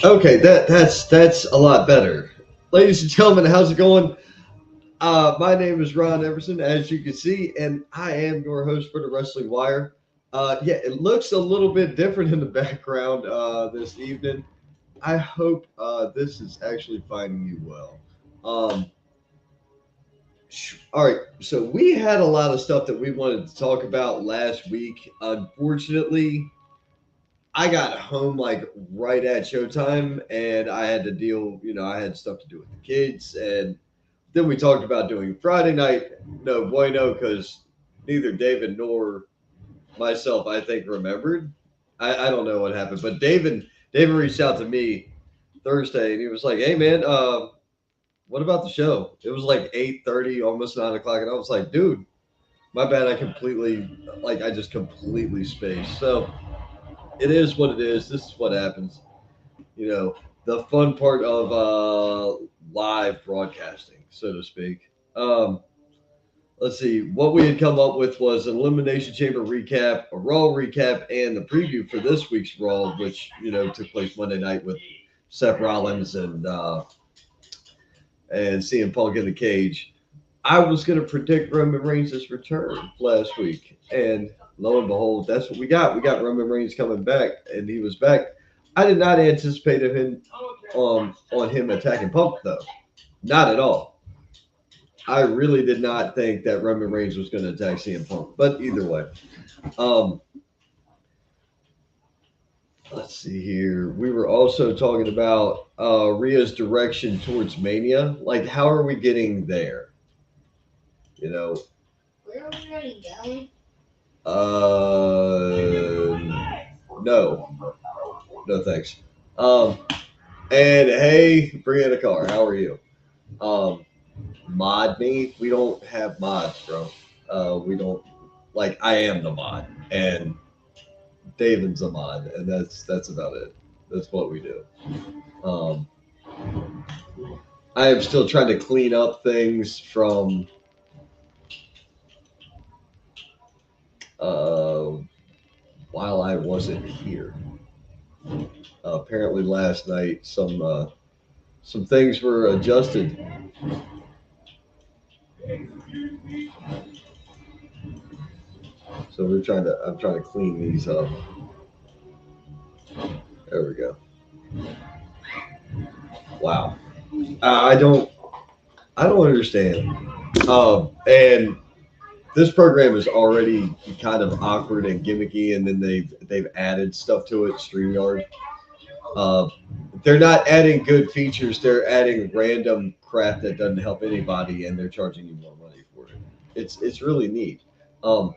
Okay, that's a lot better. Ladies and gentlemen, how's it going? My name is Ron Everson, as you can see, and I am your host for the Wrestling Wire. Yeah, it looks a little bit different in the background this evening. I hope this is actually finding you well. Um, all right, so we had a lot of stuff that we wanted to talk about last week. Unfortunately, I got home like right at showtime, and I had to deal. I had stuff to do with the kids, and then we talked about doing Friday night. No bueno, because neither David nor myself, I think, remembered. I don't know what happened, but David reached out to me Thursday, and he was like, "Hey, man, what about the show?" It was like 8:30, almost 9 o'clock, and I was like, "Dude, my bad. I just completely spaced." So it is what it is. This is what happens. You know, the fun part of live broadcasting, so to speak. Um, let's see. What we had come up with was an Elimination Chamber recap, a Raw recap, and the preview for this week's Raw, which took place Monday night with Seth Rollins and CM Punk in the cage. I was going to predict Roman Reigns' return last week, and lo and behold, that's what we got. We got Roman Reigns coming back, and he was back. I did not anticipate him on him attacking Punk though, not at all. I really did not think that Roman Reigns was going to attack CM Punk, but either way, um, let's see here. We were also talking about Rhea's direction towards Mania. Like, how are we getting there? You know, Where are we already going? uh, no, no thanks. Um, and hey, Brianna Carr, how are you? Um, Mod me. We don't have mods, bro. We don't like. I am the mod, and David's a mod, and that's about it. That's what we do. Um, I am still trying to clean up things from uh, while I wasn't here. Apparently, last night some things were adjusted, so I'm trying to clean these up. There we go. Wow. I don't I don't understand. And this program is already kind of awkward and gimmicky, and then they've added stuff to it. Streamyard. Uh, they're not adding good features. They're adding random crap that doesn't help anybody, and they're charging you more money for it. It's really neat. Um,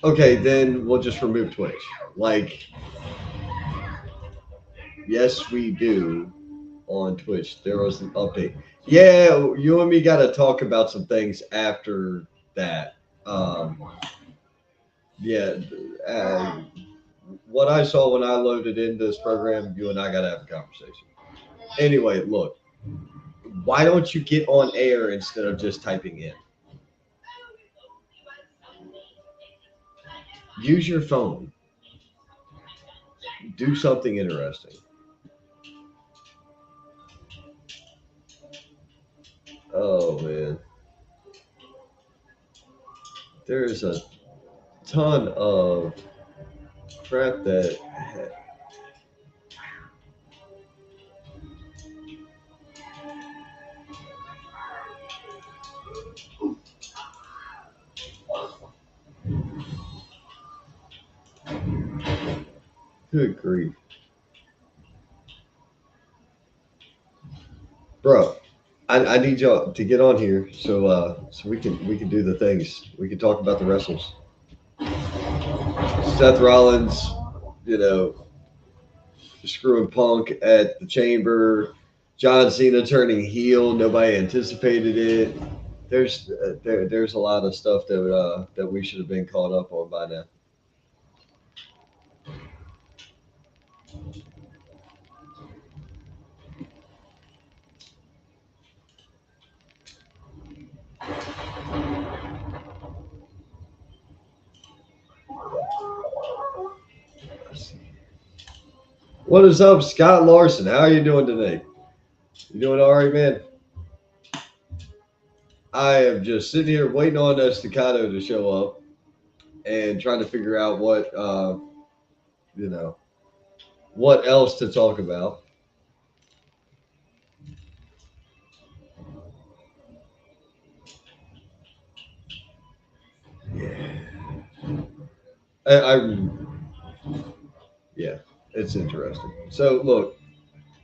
okay, then we'll just remove Twitch. Like, yes, we do on Twitch. There was an update. Yeah, you and me got to talk about some things after that. Um, yeah, uh, what I saw when I loaded into this program, you and I got to have a conversation. Anyway, look, why don't you get on air instead of just typing in? Use your phone. Do something interesting. Oh man, there's a ton of crap that. Good grief, bro! I need y'all to get on here so we can do the things. We can talk about the wrestles. Seth Rollins, you know, screwing Punk at the Chamber. John Cena turning heel. Nobody anticipated it. There's a lot of stuff that we should have been caught up on by now. What is up, Scott Larson? How are you doing today? You doing all right, man? I am just sitting here waiting on Estacado to show up and trying to figure out you know, what else to talk about. Yeah, I yeah, it's interesting. So look,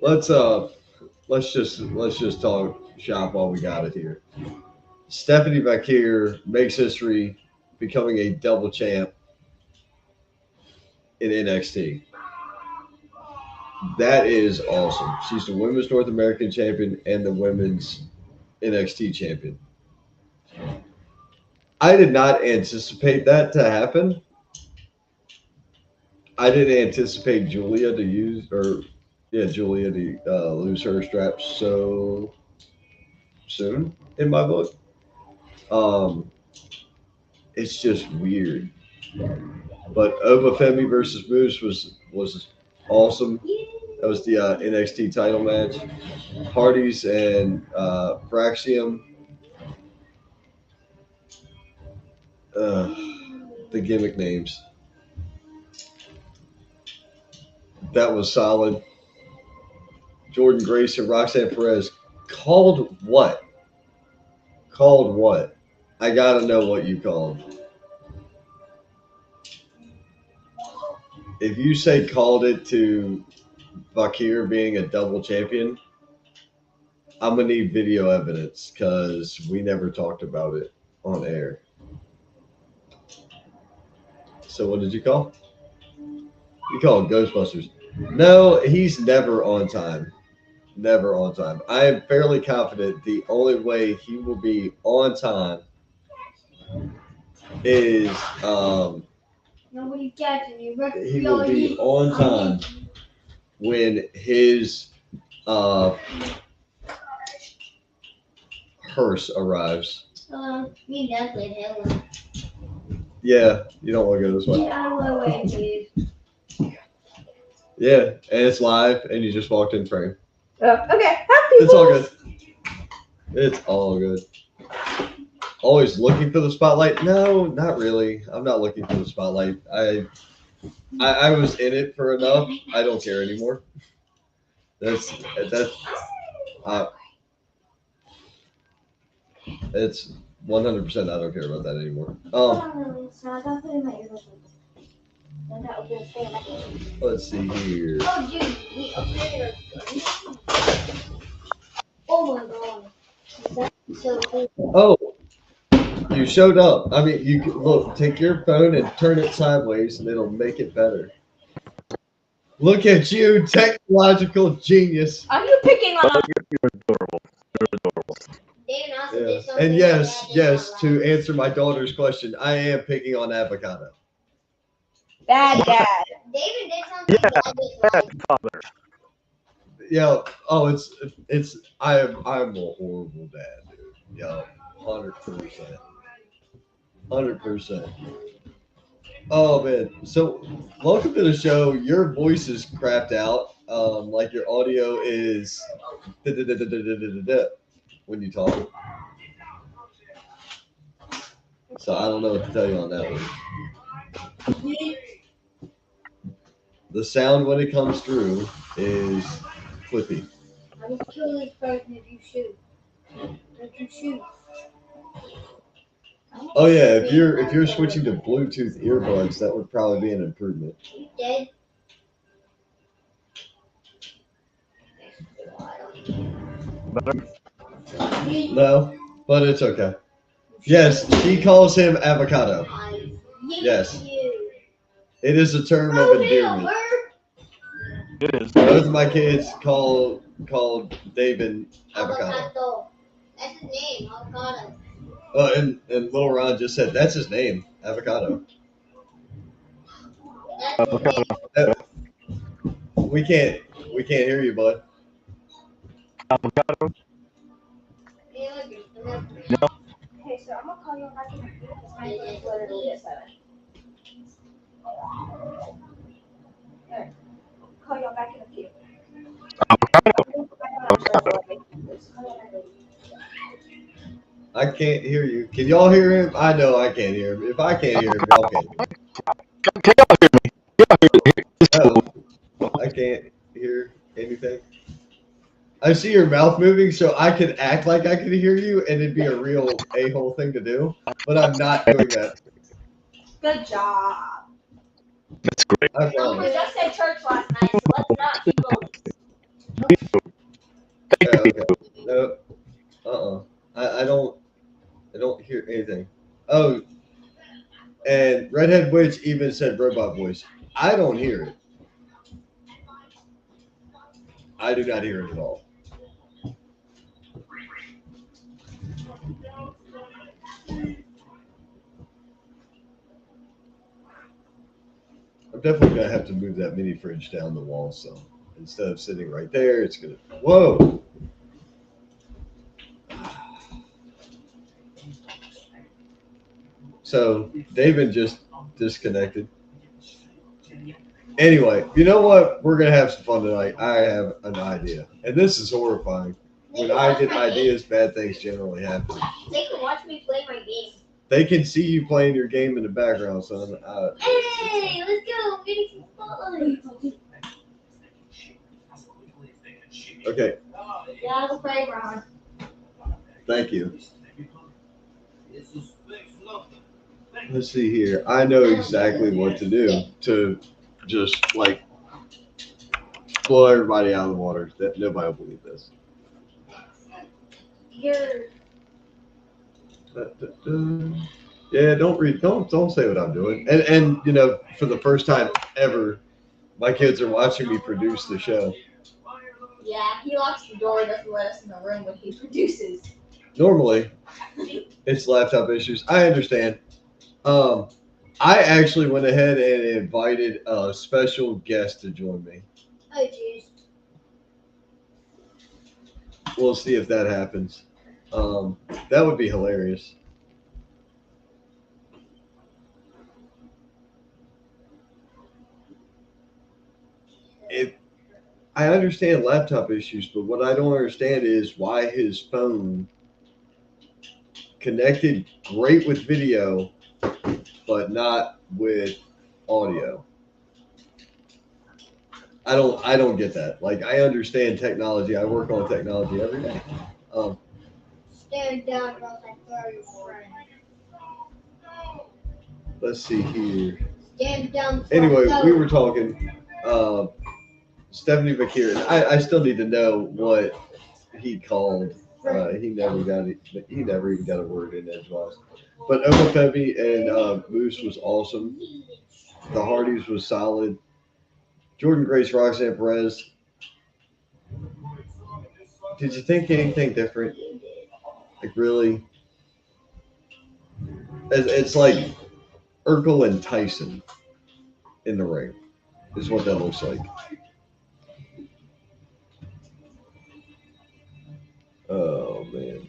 let's uh, let's just talk shop while we got it here. Stephanie Bakir makes history, becoming a double champ in NXT. That is awesome. She's the women's North American champion and the women's NXT champion. I did not anticipate that to happen. I didn't anticipate Julia to use, or yeah, Julia to lose her straps so soon in my book. Um, it's just weird. But Obafemi versus Moose was awesome. That was the NXT title match. Hardys and Braxium, uh, the gimmick names. That was solid. Jordan Grace and Roxanne Perez called what? Called what? I gotta know what you called. If you say called it to Bakir being a double champion, I'm gonna need video evidence because we never talked about it on air. So what did you call? You called Ghostbusters. No, he's never on time. Never on time. I am fairly confident the only way he will be on time is Nobody catching you, bro. he will be on time when his uh, hearse arrives. Me and Dad played Halo. Yeah, you don't want to go this way. Get out of my way, please. Yeah, and it's live, and you just walked in frame. Okay. It's all good. It's all good. Always looking for the spotlight? No, not really. I'm not looking for the spotlight. I was in it for enough. I don't care anymore. That's uh, it's 100%. I don't care about that anymore. Let's see here. Oh, dude, we upgraded our gun. Oh my god. So cool. Oh, you showed up. I mean, you look. Take your phone and turn it sideways, and it'll make it better. Look at you, technological genius. Are you picking on us? You're adorable. You're adorable. David also Yeah. did something. And that yes, Dad did yes, not to like. answer my daughter's question, I am picking on avocado. Bad dad. David did something Yeah, Dad did bad like. father. Yeah. Oh, it's I'm a horrible dad, dude. Yeah, 100%, 100%. Oh man. So welcome to the show. Your voice is crapped out. Like your audio is when you talk. So I don't know what to tell you on that one. The sound when it comes through is clippy. I will kill this person if you shoot. If you shoot. Oh yeah, if you're switching to Bluetooth earbuds, that would probably be an improvement. You dead? Better? No, but it's okay. Yes, she calls him avocado. I hate Yes. you. It is a term of Oh, endearment. It is. Both of my kids called David avocado. Avocado. That's his name, avocado. And little Ron just said that's his name, avocado. That's his name. Uh, we can't hear you, bud. Avocado? Hey, look, No. okay, so I'm gonna call you on my computer because my phone's literally at 7. call y'all back in a few. Avocado. I can't hear you. Can y'all hear him? I know I can't hear him. If I can't hear him, y'all can't hear him. Can y'all hear me? Y'all hear me? It's cool. Oh, I can't hear anything. I see your mouth moving, so I could act like I could hear you, and it'd be a real a-hole thing to do. But I'm not doing that. Good job. That's great. I Because promise. I said church last night, so let's not keep going. Thank Yeah, you, okay. No. I don't. I don't hear anything. Oh, and Redhead Witch even said robot voice. I don't hear it. I do not hear it at all. I'm definitely gonna have to move that mini fridge down the wall. So instead of sitting right there, it's gonna. Whoa. So David just disconnected. Anyway, you know what? We're gonna have some fun tonight. I have an idea, and this is horrifying. When I get ideas, bad things generally happen. They can watch me play my game. They can see you playing your game in the background, son. Hey, let's go. I'm getting some fun. Okay, Yeah, the playground. thank you. Let's see here. I know exactly what to do to just like blow everybody out of the water. That nobody will believe this. You're. Da, da, da. Yeah, don't read. Don't say what I'm doing. And for the first time ever, my kids are watching me produce the show. Yeah, he locks the door, doesn't let us in the room when he produces. Normally, it's laptop issues. I understand. Um, I actually went ahead and invited a special guest to join me. Oh, jeez. We'll see if that happens. That would be hilarious. If I understand laptop issues, but what I don't understand is why his phone connected great with video, but not with audio. I don't get that. Like I understand technology. I work on technology every day. Um, Staring down about that very friend. let's see here. Staring down the Anyway, front we door. were talking. Stephanie McKieran. I still need to know what he called. He never got it. He never even got a word in edgewise. But Omafemi and Moose was awesome. The Hardys was solid. Jordan Grace, Roxanne Perez. Did you think anything different? Like really? It's like Urkel and Tyson in the ring. Is what that looks like. Oh man.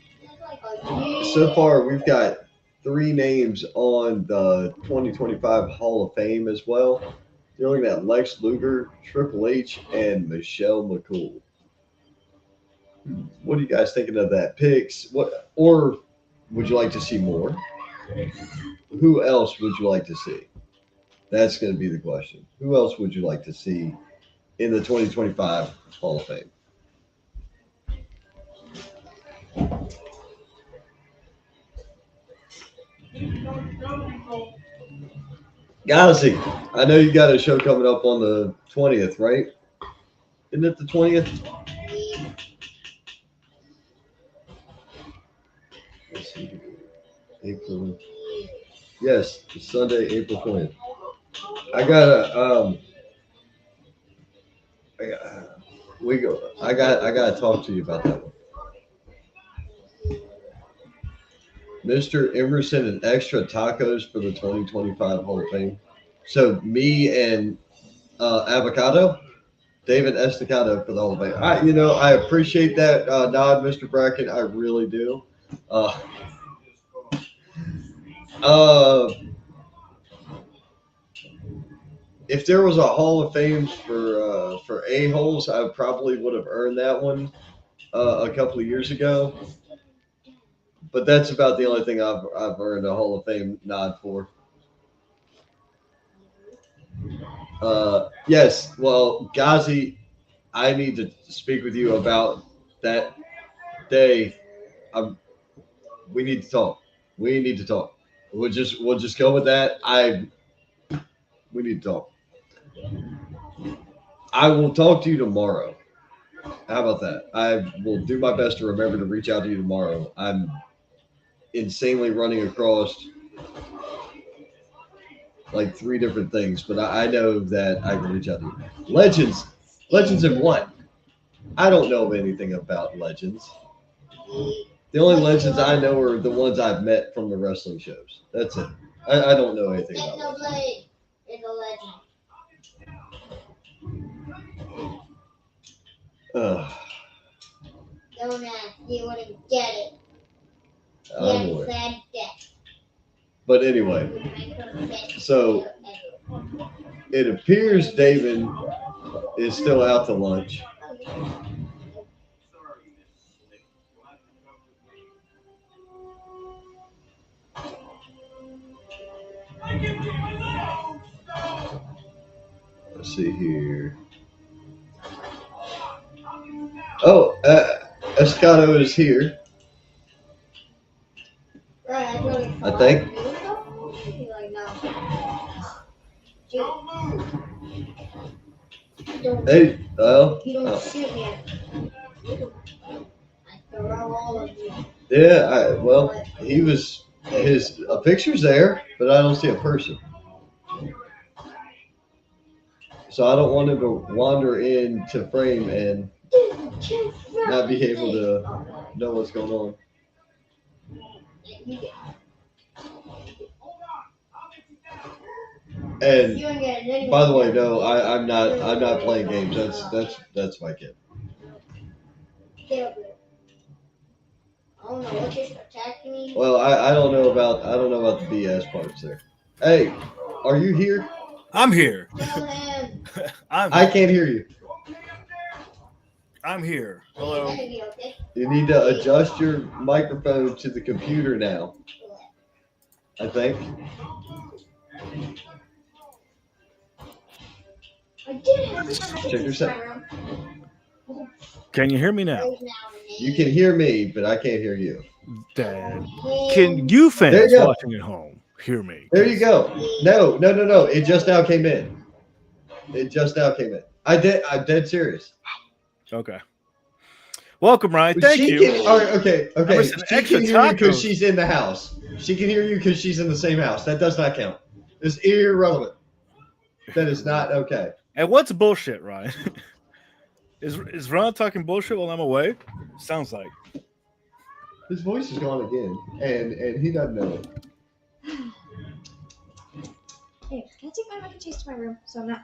So far, we've got three names on the 2025 Hall of Fame as well. You're looking at Lex Luger, Triple H, and Michelle McCool. What are you guys thinking of that picks? What or would you like to see more? Who else would you like to see? That's going to be the question. Who else would you like to see in the 2025 Hall of Fame? Galaxy, I know you got a show coming up on the 20th, right? Isn't it the 20th? Let's see. April. Yes, it's Sunday, April 20th. I gotta I got, we go. I gotta talk to you about that one. Mr. Emerson and extra tacos for the 2025 Hall of Fame. So me and Avocado, David Estacado for the Hall of Fame. I appreciate that nod, Mr. Bracken. I really do. Uh, uh, if there was a Hall of Fame for a-holes, I probably would have earned that one a couple of years ago. But that's about the only thing I've earned a Hall of Fame nod for. Yes, well, Ghazi, I need to speak with you about that day. Um, we need to talk. We need to talk. We'll just go with that. We need to talk. I will talk to you tomorrow. How about that? I will do my best to remember to reach out to you tomorrow. I'm insanely running across like three different things, but I know that I can reach out to you. Legends of what? I don't know anything about legends. The only legends I know are the ones I've met from the wrestling shows. That's it. I don't know anything about legends. It's a legend. Don't ask. You wouldn't get it. I'm Yes, aware. said that. But anyway, so it appears David is still out to lunch. Let's see here. Oh, Escato is here, I think. Like, no. Don't, Hey, well, you don't shoot me. I throw all of you. yeah, well, his a picture's there, but I don't see a person. So I don't want him to wander into frame and not be able to know what's going on. And by the way, no, I'm not playing games. That's my kid. Oh no, what just attacking me? Well, I don't know about the BS parts there. Hey, are you here? I'm here. Kill him. I can't hear you. I'm here. Hello. You need to adjust your microphone to the computer now. I think. I did have time to Check your set. Can you hear me now? You can hear me, but I can't hear you. Dad. Can you There fans you go. watching at home hear me? There you go. No. It just now came in. I'm dead serious. Okay. Welcome, Ryan. But Thank she you. Can, all right, okay. was an She extra can hear you because taco. she's in the house. She can hear you because she's in the same house. That does not count. It's irrelevant. That is not okay. And what's bullshit, Ryan? Is Ron talking bullshit while I'm away? Sounds like. His voice is gone again, and he doesn't know it. Hey, can I take my mac and cheese to my room so I'm not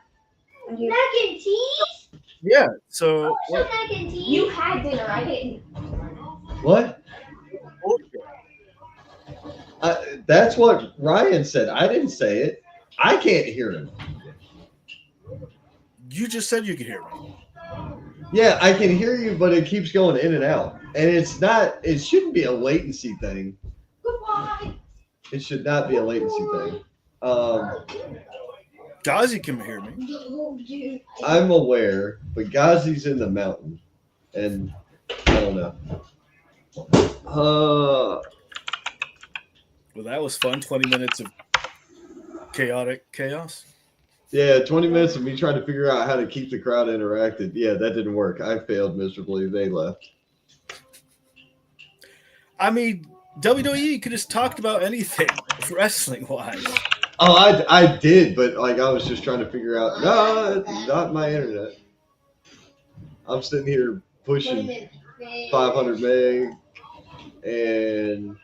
out here? Mac and cheese? Yeah. So Mac and cheese? You had dinner, I didn't. What? That's what Ryan said. I didn't say it. I can't hear him. You just said you could hear me. Yeah, I can hear you, but it keeps going in and out. And it shouldn't be a latency thing. Goodbye. It should not be a latency thing. Gazi can hear me. No, dude. I'm aware, but Ghazi's in the mountain. And I don't know. Well, that was fun. 20 minutes of chaotic chaos. Yeah, 20 minutes of me trying to figure out how to keep the crowd interacted. Yeah, that didn't work. I failed miserably. They left. I mean, WWE could have talked about anything wrestling wise. Oh, I did, but like I was just trying to figure out. No, not my internet. I'm sitting here pushing 500 meg and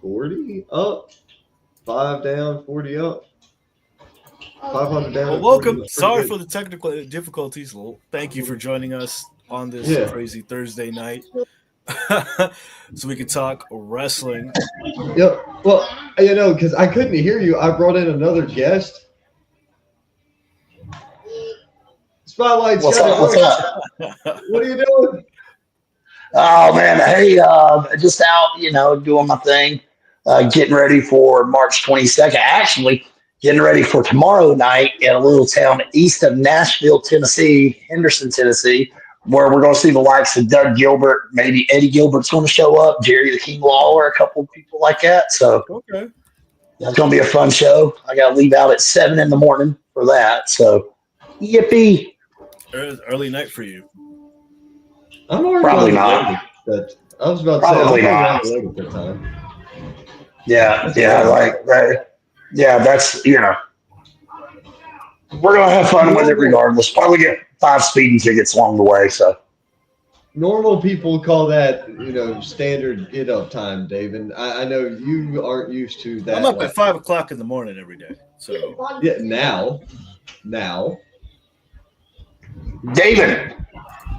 $40 up, 5 down, 40 up, 500 down. Well, welcome. Sorry for the technical difficulties. Well, thank you for joining us on this Yeah. crazy Thursday night. so we can talk wrestling. Yep. Well, because I couldn't hear you, I brought in another guest. Spotlight What's Scotty up? What's Bush. up? What are you doing? Oh man, hey, just out, doing my thing, getting ready for March 22nd. Actually, getting ready for tomorrow night in a little town east of Nashville, Tennessee, Henderson, Tennessee, where we're going to see the likes of Doug Gilbert, maybe Eddie Gilbert's going to show up, Jerry the King Lawler, a couple of people like that. So Okay. that's going to be a fun show. I got to leave out at 7 in the morning for that. So, yippee! Early night for you. I'm already Probably on the not. road. But I was about to say, I'm Probably already not. on the road at the time. Yeah, That's yeah, fine. like that. Yeah, that's we're gonna have fun with it Normal, regardless. Probably get 5 speeding tickets along the way. So normal people call that, standard get up time, David. I know you aren't used to I'm that. up Like, at 5 o'clock in the morning every day. So yeah, now. David,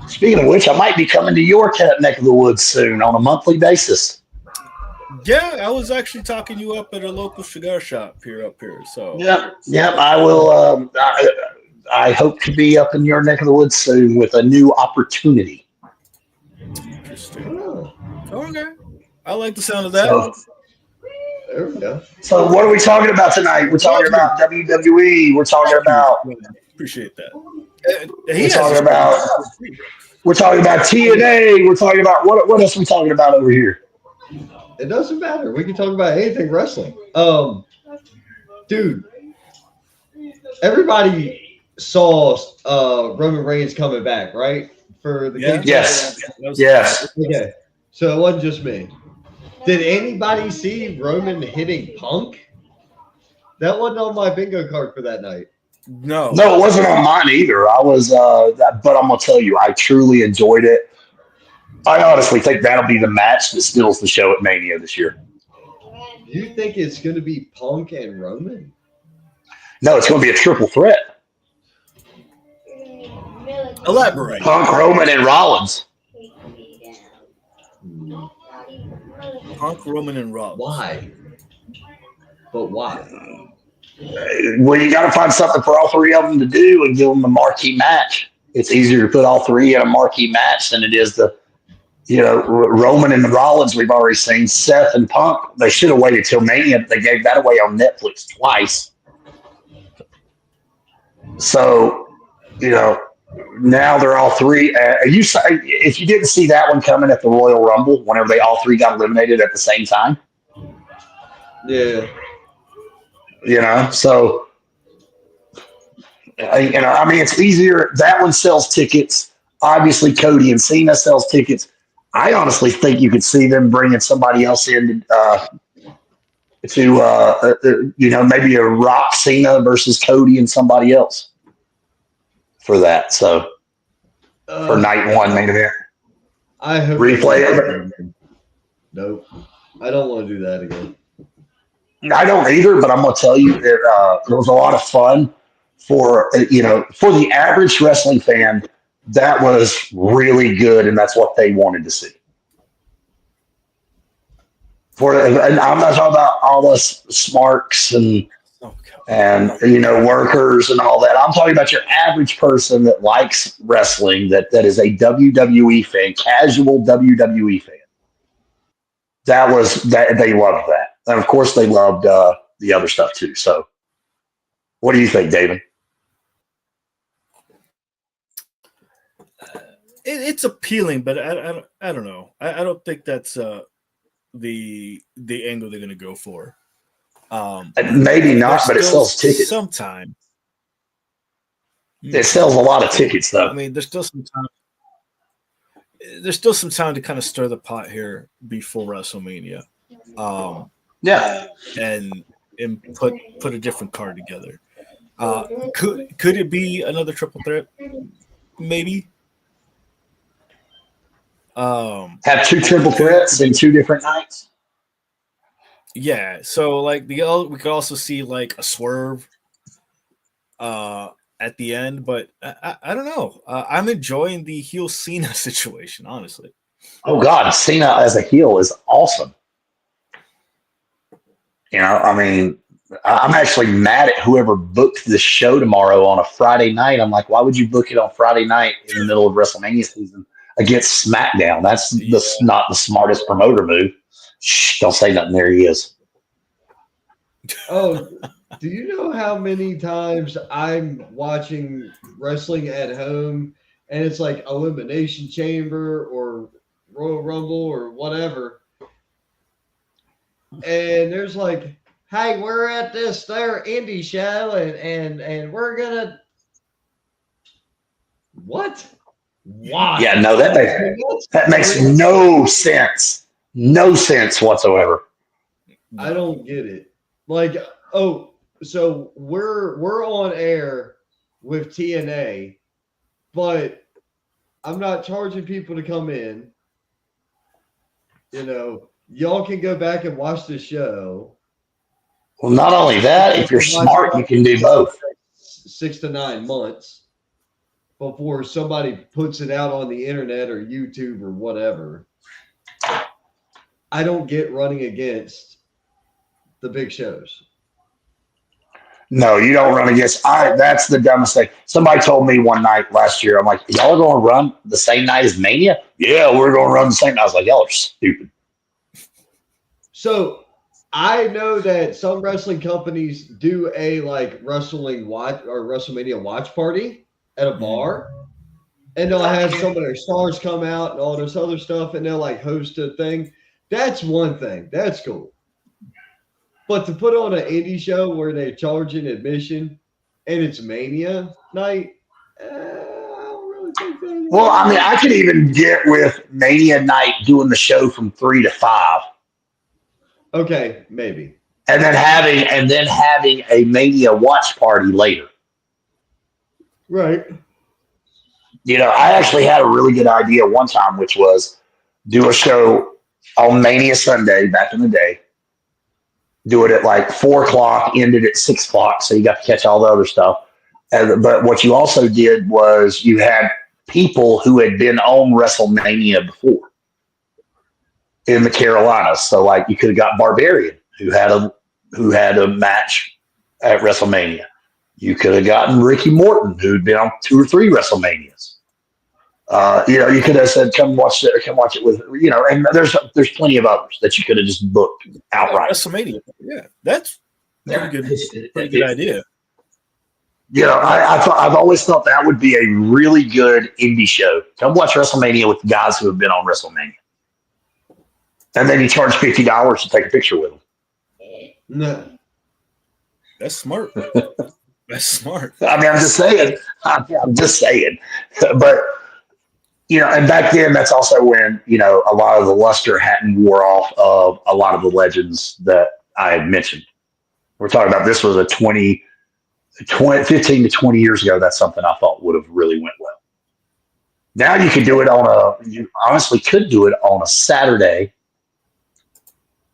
speaking of which, I might be coming to your neck of the woods soon on a monthly basis. yeah, I was actually talking you up at a local cigar shop up here. So Yep, yep. I will. I hope to be up in your neck of the woods soon with a new opportunity. interesting. Oh, Okay, I like the sound of that. So, there we go. so what are we talking about tonight? We're talking Wrestling. about WWE. We're talking Thank you. about. Appreciate that. We're He has talking his about. We're talking about TNA. We're talking about what else are we talking about over here? It doesn't matter. We can talk about anything wrestling. Dude, everybody saw Roman Reigns coming back, right? For the Yeah. cage match. Yes, That was yes. Okay. So it wasn't just me. Did anybody see Roman hitting Punk? That wasn't on my bingo card for that night. no. No, it wasn't on mine either. I was, but I'm gonna tell you, I truly enjoyed it. I honestly think that'll be the match that steals the show at Mania this year. You think it's going to be Punk and Roman? No, it's gonna be a triple threat: Elaborate. Punk, Roman, and Rollins. Hmm. Punk, Roman, and Rollins. Why? But why? Well, you got to find something for all three of them to do and give them a marquee match. It's easier to put all three in a marquee match than it is to, Roman and Rollins. We've already seen Seth and Punk. They should have waited till Mania. They gave that away on Netflix twice. So, now they're all three. If you didn't see that one coming at the Royal Rumble, whenever they all three got eliminated at the same time, Yeah. so I mean, it's easier. That one sells tickets. Obviously, Cody and Cena sells tickets. I honestly think you could see them bringing somebody else in maybe a Rock Cena versus Cody and somebody else for that. So for night one main event, I hope replay it. Nope. I don't want to do that again. I don't either, but I'm gonna tell you, it was a lot of fun for the average wrestling fan. That was really good, and that's what they wanted to see. And I'm not talking about all us smarks and workers and all that. I'm talking about your average person that likes wrestling, that is a WWE fan, casual WWE fan. That was that they loved that, and of course they loved the other stuff too. So, what do you think, David? It's appealing, but I don't know. I don't think that's the angle they're going to go for. Maybe not, but it sells tickets. Sometime. It sells a lot of tickets, though. I mean, there's still some time. There's still some time to kind of stir the pot here before WrestleMania. Yeah. And put a different card together. Could it be another triple threat? Maybe. Have two triple threats in 2 different nights. Yeah, so like we could also see like a swerve at the end, but I don't know. I'm enjoying the heel Cena situation, honestly. Oh God, Cena as a heel is awesome. I mean, I'm actually mad at whoever booked the show tomorrow on a Friday night. I'm like, why would you book it on Friday night in the middle of WrestleMania season against SmackDown? That's Yeah. not the smartest promoter move. Shh, don't say nothing. There he is. Oh, do you know how many times I'm watching wrestling at home and it's like Elimination Chamber or Royal Rumble or whatever, and there's like, hey, we're at this there indie show and we're gonna what? Why? Yeah, no, that makes no sense. No sense whatsoever. I don't get it. Like, oh, so we're on air with TNA, but I'm not charging people to come in. Y'all can go back and watch the show. Well, not only that, if you're smart, you can do both. 6 to 9 months before somebody puts it out on the internet or YouTube or whatever. I don't get running against the big shows. No, you don't run against. That's the dumbest thing. Somebody told me one night last year. I'm like, y'all are going to run the same night as Mania? Yeah, we're going to run the same. I was like, y'all are stupid. So I know that some wrestling companies do a like wrestling watch or WrestleMania watch party at a bar, and they'll have some of their stars come out and all this other stuff, and they'll like host a thing. That's one thing. That's cool. But to put on an indie show where they're charging admission and it's Mania night, I don't really think that. Well, I mean, I could even get with Mania night doing the show from 3 to 5. Okay, maybe. And then having a Mania watch party later. Right. I actually had a really good idea one time, which was do a show on Mania Sunday back in the day. Do it at like 4 o'clock, ended at 6 o'clock, so you got to catch all the other stuff. But what you also did was you had people who had been on WrestleMania before in the Carolinas. So like you could have got Barbarian who had a match at WrestleMania. You could have gotten Ricky Morton who'd been on 2 or 3 WrestleManias. You could have said, come watch it with, and there's plenty of others that you could have just booked outright. WrestleMania. Yeah, that's pretty good idea. I've always thought that would be a really good indie show. Come watch WrestleMania with guys who have been on WrestleMania. And then you charge $50 to take a picture with them. No. That's smart. That's smart. I mean, I'm just saying. But, and back then, that's also when, a lot of the luster hadn't wore off of a lot of the legends that I had mentioned. We're talking about this was a 15 to 20 years ago. That's something I thought would have really went well. Now you could do it you honestly could do it on a Saturday.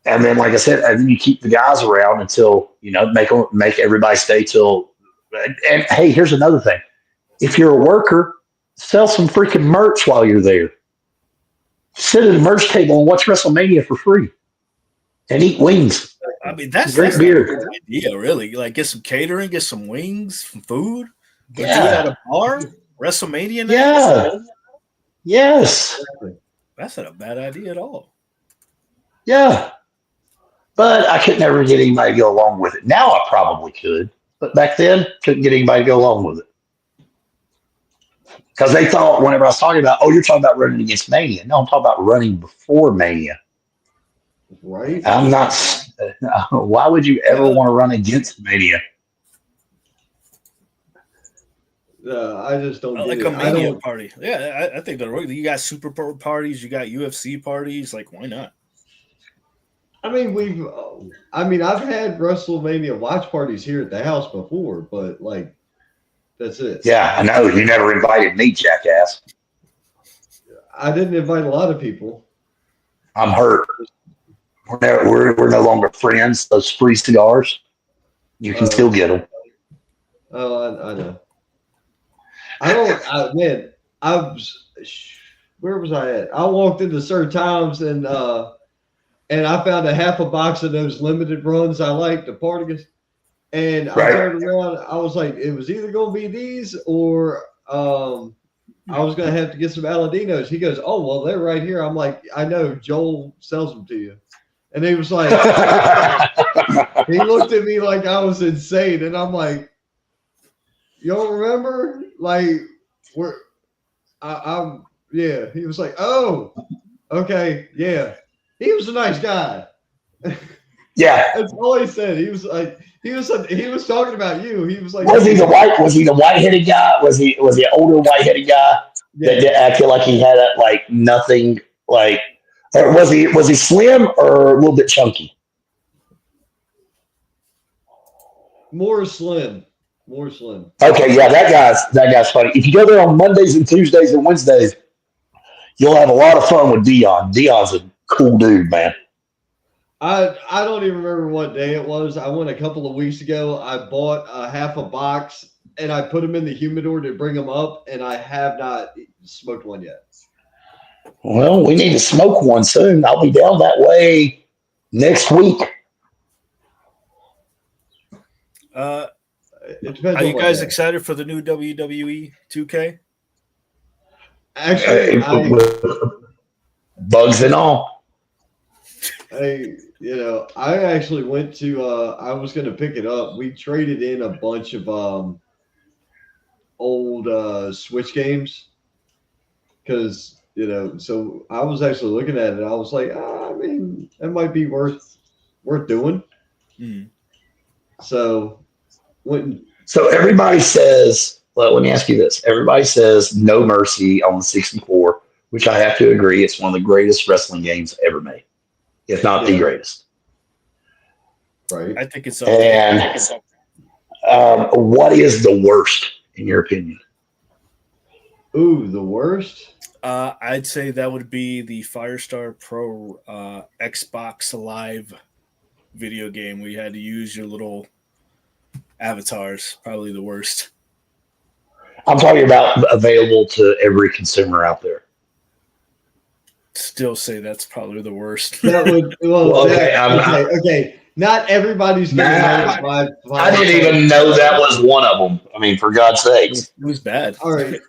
And then, like I said, and then you keep the guys around until, make everybody stay till. And hey, here's another thing. If you're a worker, sell some freaking merch while you're there. Sit at a merch table and watch WrestleMania for free and eat wings. I mean, that's beer. A good idea, really. Like, get some catering, get some wings, some food. Yeah. Do it at a bar. WrestleMania night. Yeah. Yes. That's not a bad idea at all. Yeah. But I could never get anybody to go along with it. Now I probably could. But back then, couldn't get anybody to go along with it. Because they thought whenever I was talking about, you're talking about running against Mania. No, I'm talking about running before Mania. Right. I'm not. Why would you ever want to run against Mania? I just don't Like get a it. Mania party. Yeah, I think that you got Super Bowl parties, you got UFC parties. Like, why not? I mean, I've had WrestleMania watch parties here at the house before, but like, that's it. Yeah, I know. You never invited me, jackass. I didn't invite a lot of people. I'm hurt. We're no longer friends. Those free cigars, you can still get them. Oh, I know. I don't. Man, where was I at? I walked into Sir Tom's and I found a half a box of those limited runs I like, the Partagas. And I Right. turned around. I was like, it was either going to be these or I was going to have to get some Aladinos. He goes, oh, well, they're right here. I'm like, I know. Joel sells them to you. And he was like, he looked at me like I was insane. And I'm like, you don't remember? Like, I'm, yeah. He was like, oh, okay. Yeah. He was a nice guy. Yeah. That's all he said. He was like, he was talking about you. He was like, Was he the white-headed guy? Was he an older white-headed guy that yeah, acted like he had like nothing? Like, or was he slim or a little bit chunky? more slim, more slim. Okay, yeah, that guy's funny. If you go there on Mondays and Tuesdays and Wednesdays, you'll have a lot of fun with Dion. Dion's a cool dude, man. I don't even remember what day it was. I went a couple of weeks ago. I bought a half a box and I put them in the humidor to bring them up, and I have not smoked one yet. Well, we need to smoke one soon. I'll be down that way next week. It depends Are on you what guys day. excited for the new WWE 2K? Actually, Bugs and all. I actually went to. I was going to pick it up. We traded in a bunch of old Switch games because So I was actually looking at it. I was like, I mean, that might be worth doing. Mm. So So everybody says, well, let me ask you this. Everybody says No Mercy on the 64, which I have to agree, it's one of the greatest wrestling games ever made, if not the greatest. Right. I think it's And what is the worst, in your opinion? Ooh, the worst? I'd say that would be the Firestar Pro Xbox Live video game where you had to use your little avatars. Probably the worst. I'm talking about available to every consumer out there. Still say that's probably the worst. That would okay. Not everybody's gonna know. I didn't even know that was one of them. I mean, for God's sakes. It was bad. All right.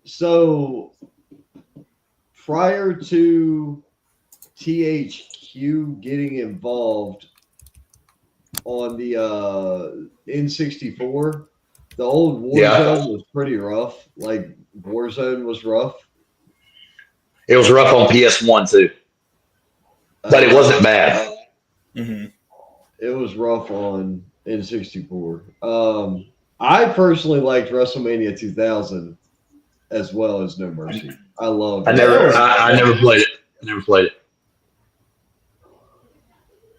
So prior to THQ getting involved on the N64, the old Warzone was pretty rough. Like Warzone was rough. It was rough on PS1 too, but it wasn't bad. Mm-hmm. It was rough on N64. I personally liked WrestleMania 2000 as well as No Mercy. I loved it. I never played it.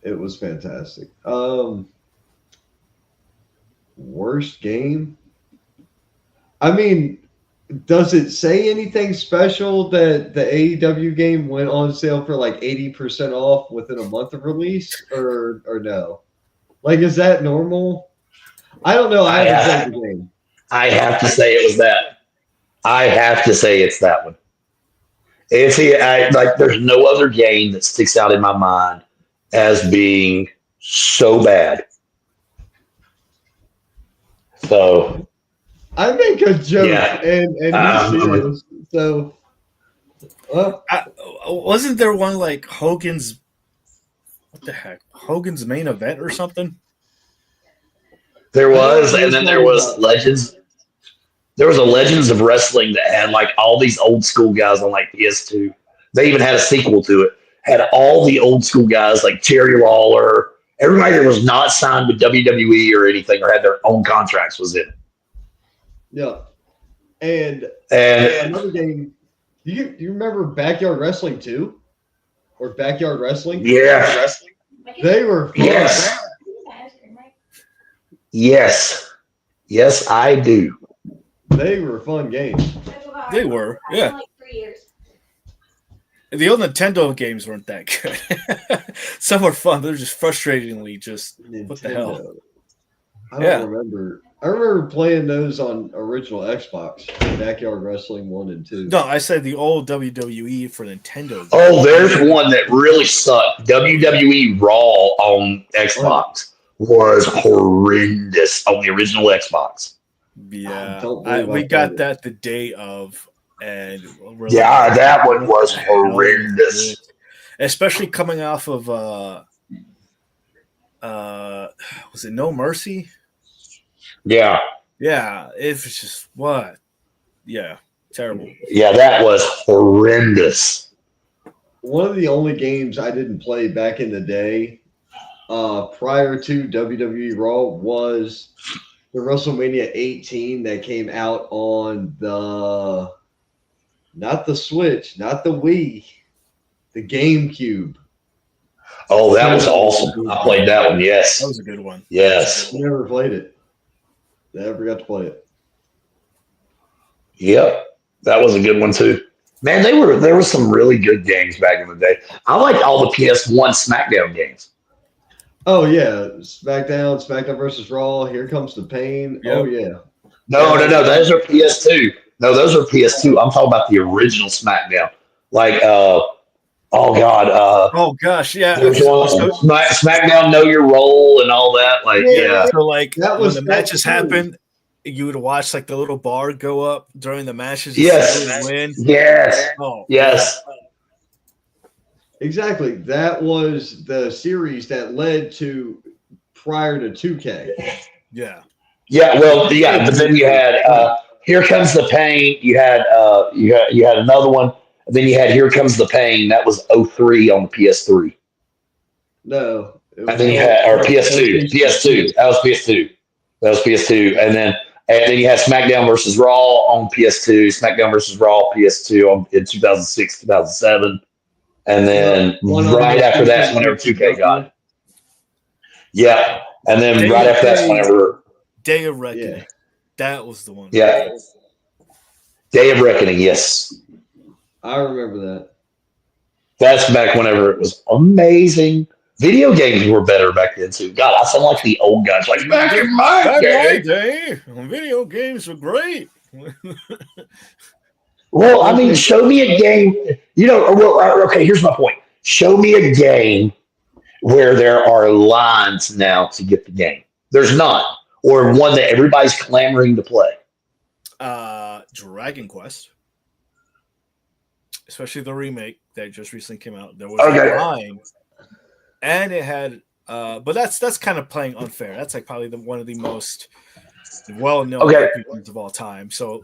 It was fantastic. Worst game? I mean, does it say anything special that the AEW game went on sale for like 80% off within a month of release, or no? Like, is that normal? I don't know. I haven't played the game. I have to say it was that. I have to say it's that one. There's no other game that sticks out in my mind as being so bad. So I make a joke and he's serious. So, wasn't there one like Hogan's? What the heck? Hogan's main event or something? There was, and then there was Legends. There was a Legends of Wrestling that had like all these old school guys on like PS2. They even had a sequel to it. Had all the old school guys like Terry Lawler. Everybody that was not signed with WWE or anything or had their own contracts was in it. Yeah. And another game. Do you remember Backyard Wrestling 2? Or Backyard Wrestling? Yeah. They were fun. Yes. Yes, I do. They were fun games. They were, yeah. Like 3 years. The old Nintendo games weren't that good. Some were fun. They're just frustratingly just Nintendo. what the hell? I don't remember. I remember playing those on original Xbox, Backyard Wrestling 1 and 2. No, I said the old WWE for Nintendo. Oh, there's one that really sucked. WWE Raw on Xbox was horrendous on the original Xbox. Yeah, Don't believe we I got played it. that the day of, and we're Yeah, like, that one what was the hell is horrendous. this? Especially coming off of was it No Mercy? Yeah, Yeah, it was just what? Yeah, terrible. yeah, that was horrendous. One of the only games I didn't play back in the day, prior to WWE Raw, was the WrestleMania 18 that came out on not the Switch, not the Wii, the GameCube. Oh, that was awesome. I played that one. That Yes, was a good one. yes, Never played it. Never got to play it. yep, that was a good one too. Man, there were some really good games back in the day. I liked all the PS1 SmackDown games. Oh yeah, SmackDown versus Raw. Here comes the pain. Yep. Oh yeah. No, those are PS2. No, those are PS2. I'm talking about the original SmackDown. Like, oh God, Oh gosh, yeah. there's one, SmackDown Know Your Role and all that. Like, yeah, So like That when was the matches that too. happened, you would watch like the little bar go up during the matches. Yes. To see who would win. yes, Oh yes. Exactly. That was the series that led to prior to 2K. yeah. Yeah, well, yeah, but then you had Here Comes the Pain. You had another one. And then you had Here Comes the Pain. That was '03 on the PS3. No. It And then you had or PS2. PS2. That was PS2. That was PS2. And then you had SmackDown versus Raw on PS2, SmackDown versus Raw PS2 in 2006, 2007. And then right after that's whenever 2K got it. Yeah. And then right after that's whenever Day of Reckoning. Yeah. That was the one. Yeah. Day of Reckoning, yes. I remember that. That's back whenever it was amazing. Video games were better back then too. God, I sound like the old guys. Like back in my Back in my day. day, video games were great. Well, I mean, show me a game. Okay, here's my point. Show me a game where there are lines now to get the game. There's none. Or one that everybody's clamoring to play. Dragon Quest, especially the remake that just recently came out. There was Okay. a line, and it had. But that's kind of playing unfair. That's like probably one of the most well-known RPGs of all time. So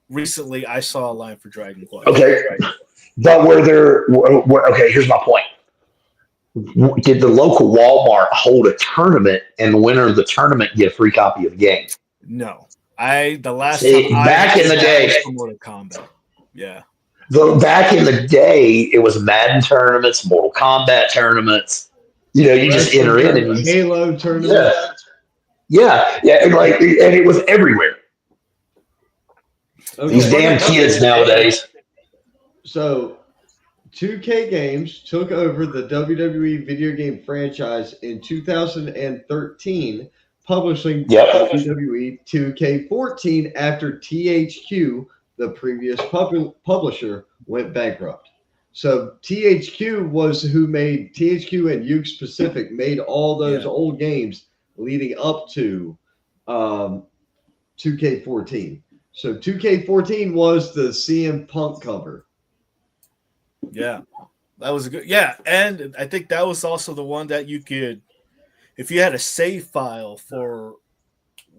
recently, I saw a line for Dragon Quest. Okay, but here's my point. Did the local Walmart hold a tournament, and the winner of the tournament get a free copy of the game? No, the last See, time back in the day, was for Mortal Kombat. Yeah, back in the day, it was Madden tournaments, Mortal Kombat tournaments. You just enter in and Halo tournament. Yeah, and it was everywhere. Okay. These damn kids nowadays. So, 2K Games took over the WWE video game franchise in 2013, publishing WWE 2K14 after THQ, the previous publisher, went bankrupt. So THQ was who made THQ and Uke Pacific made all those old games leading up to 2K14. So 2K14 was the CM Punk cover. Yeah, that was a good. Yeah, and I think that was also the one that you could, if you had a save file for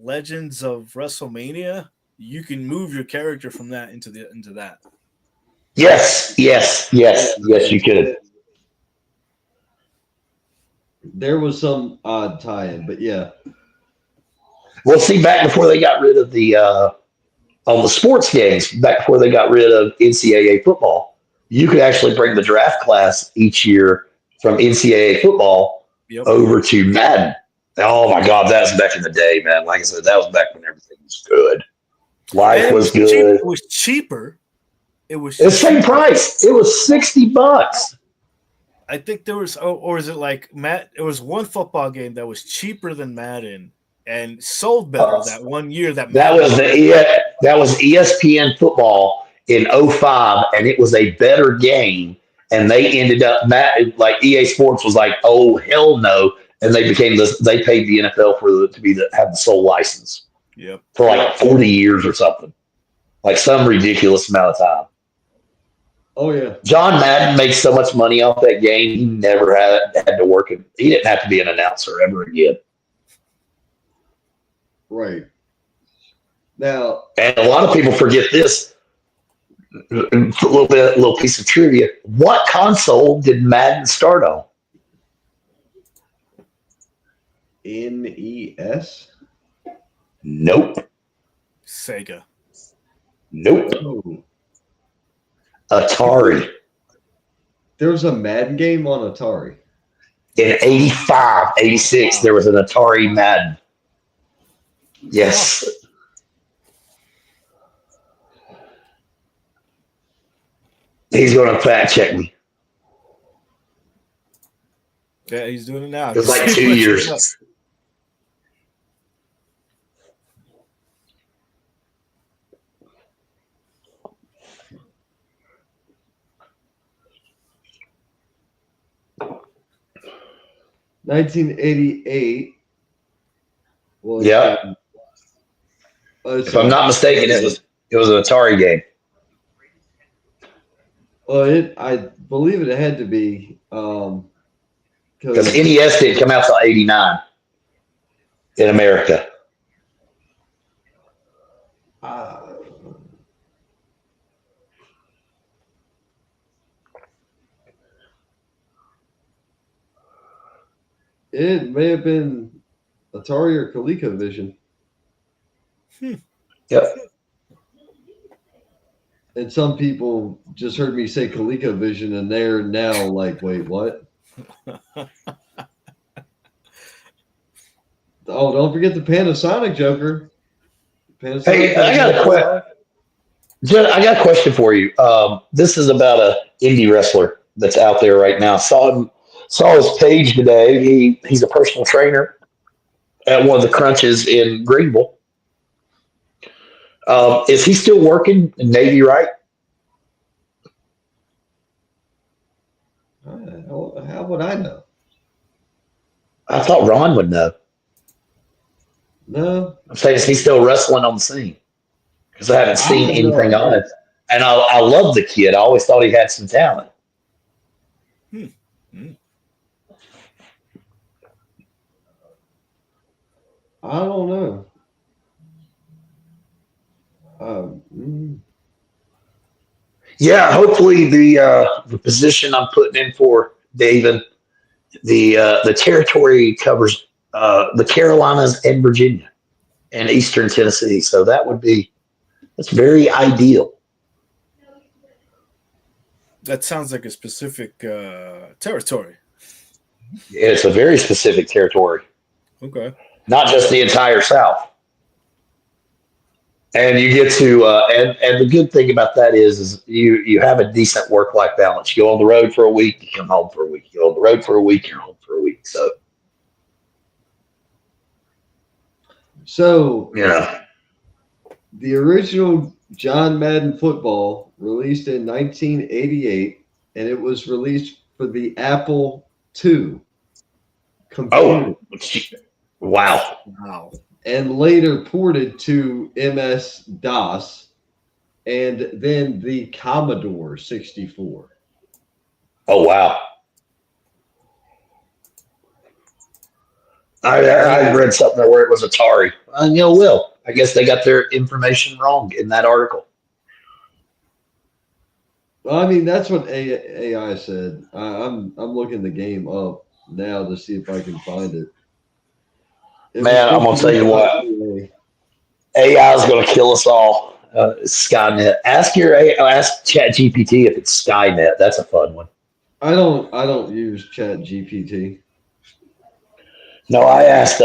Legends of WrestleMania, you can move your character from that into that. Yes, you could. There was some odd tie-in, but yeah. Well, see, back before they got rid of on the sports games, back before they got rid of NCAA football, you could actually bring the draft class each year from NCAA football over to Madden. Oh my God, that was back in the day, man. Like I said, that was back when everything was good. Life was good. It was cheaper. It was the same price. It was $60. I think there was, or is it like Matt? It was one football game that was cheaper than Madden, and sold better that 1 year. That was ESPN football in '05, and it was a better game. And they ended up like EA Sports was like, oh hell no, and they became this. They paid the NFL have the sole license. Yep. For like 40 years or something, like some ridiculous amount of time. Oh yeah. John Madden makes so much money off that game. He never had to work. He didn't have to be an announcer ever again. Right. Now, and a lot of people forget this. A little piece of trivia. What console did Madden start on? NES? Nope. Sega. Nope. Oh. Atari. There was a Madden game on Atari. In 85, 86, there was an Atari Madden. Yes. He's going to fact check me. Yeah, he's doing it now. It was like 2 years. $1988. Well, yeah. If I'm not mistaken, it was an Atari game. Well, I believe it had to be because NES didn't come out till '89 in America. It may have been Atari or ColecoVision. Yep. And some people just heard me say ColecoVision, and they're now like, "Wait, what?" Oh, don't forget the Panasonic Joker. Panasonic. Hey, I got a question for you. This is about a indie wrestler that's out there right now. Saw his page today. He's a personal trainer at one of the crunches in Greenville. Is he still working in Navy, right? How would I know? I thought Ron would know. No. I'm saying, is he still wrestling on the scene? Because I haven't seen anything on it. And I love the kid. I always thought he had some talent. I don't know. Yeah, hopefully the position I'm putting in for David, the territory covers the Carolinas and Virginia and Eastern Tennessee. So that's very ideal. That sounds like a specific territory. It's a very specific territory. Okay. Not just the entire South. And you get to, and the good thing about that is you have a decent work-life balance. You go on the road for a week, you come home for a week. You go on the road for a week, you're home for a week. So yeah, the original John Madden football released in 1988, and it was released for the Apple II computer. Oh, wow. And later ported to MS-DOS, and then the Commodore 64. Oh, wow. I read something where it was Atari. I guess they got their information wrong in that article. Well, I mean, that's what AI said. I'm looking the game up now to see if I can find it. Man, I'm going to tell you what. AI is going to kill us all. Skynet. Ask ChatGPT if it's Skynet. That's a fun one. I don't use ChatGPT. No, I asked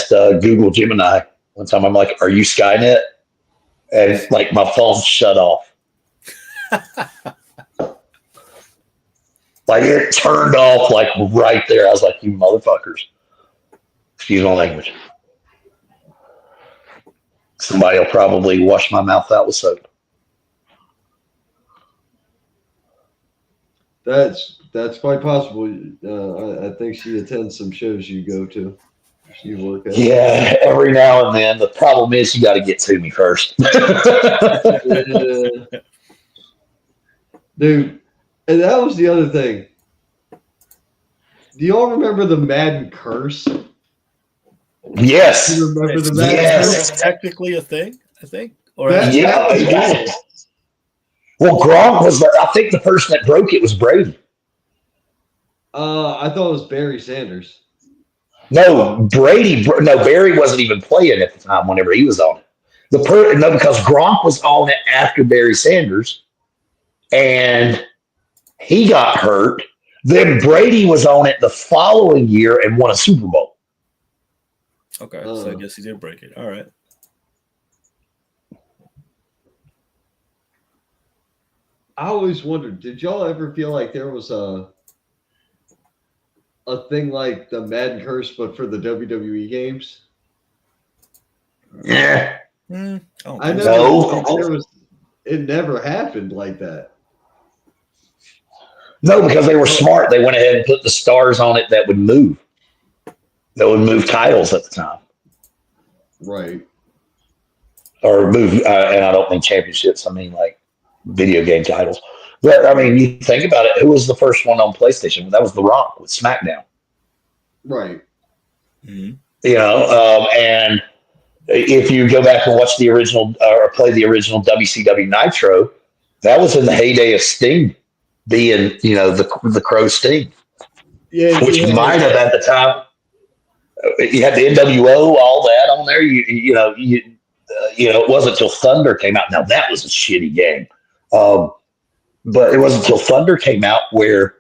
Google Gemini one time. I'm like, "Are you Skynet?" And like my phone shut off. Like it turned off like right there. I was like, "You motherfuckers." Excuse my language. Somebody will probably wash my mouth out with soap. That's quite possible. I think she attends some shows you go to. You work at. Yeah, every now and then. The problem is you got to get to me first. Yeah, dude. And that was the other thing. Do y'all remember the Madden curse? Yes. You remember the Madden Yes. curse? Technically a thing, I think. Or That Yeah. was Yeah. real. Well, Gronk was. I think the person that broke it was Brady. I thought it was Barry Sanders. No, Brady. No, Barry wasn't even playing at the time. Whenever he was on it, no, because Gronk was on it after Barry Sanders, and he got hurt. Then Brady was on it the following year and won a Super Bowl. okay, so I guess he did break it. All right. I always wondered, did y'all ever feel like there was a thing like the Madden curse, but for the WWE games? Yeah. I think know so. No. there was. It never happened like that. No, because they were smart. They went ahead and put the stars on it that would move. That would move titles at the time, Right. or move. And I don't mean championships. I mean like video game titles. But I mean, you think about it. Who was the first one on PlayStation? That was The Rock with SmackDown. Right. Mm-hmm. You know, and if you go back and watch the original or play the original WCW Nitro, that was in the heyday of Sting being, the Crow Sting, Yeah. which might have at the time. You had the NWO, all that on there. It wasn't until Thunder came out. Now that was a shitty game, but it wasn't until Thunder came out where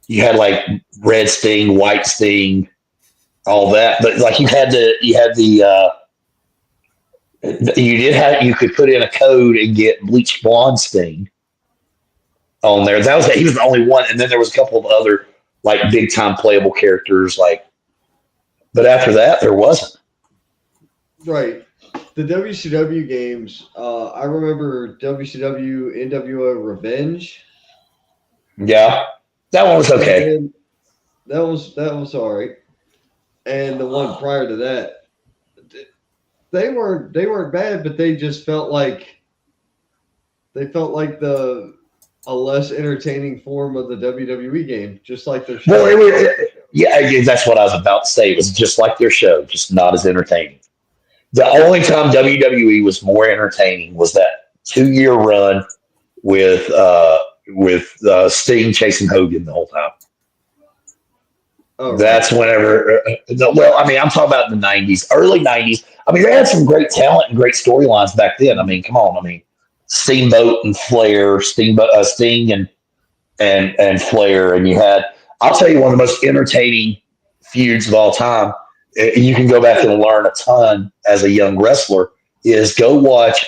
you had like Red Sting, White Sting, all that. But like you could put in a code and get Bleach Blonde Sting on there. He was the only one, and then there was a couple of other like big time playable characters like. But after that, there wasn't. Right. The WCW games. I remember WCW NWO Revenge. Yeah, that one was okay. And that was all right. And the one prior to that, they weren't bad, but they just felt like a less entertaining form of the WWE game, just like their show. Well, yeah, that's what I was about to say. It was just like their show, just not as entertaining. The only time WWE was more entertaining was that 2-year run with Sting chasing Hogan the whole time. Oh, right. That's whenever. Well, I mean, I'm talking about the '90s, early '90s. I mean, they had some great talent and great storylines back then. I mean, come on. I mean, Steamboat and Flair, Sting and Flair, and you had. I'll tell you one of the most entertaining feuds of all time. You can go back and learn a ton as a young wrestler. Is go watch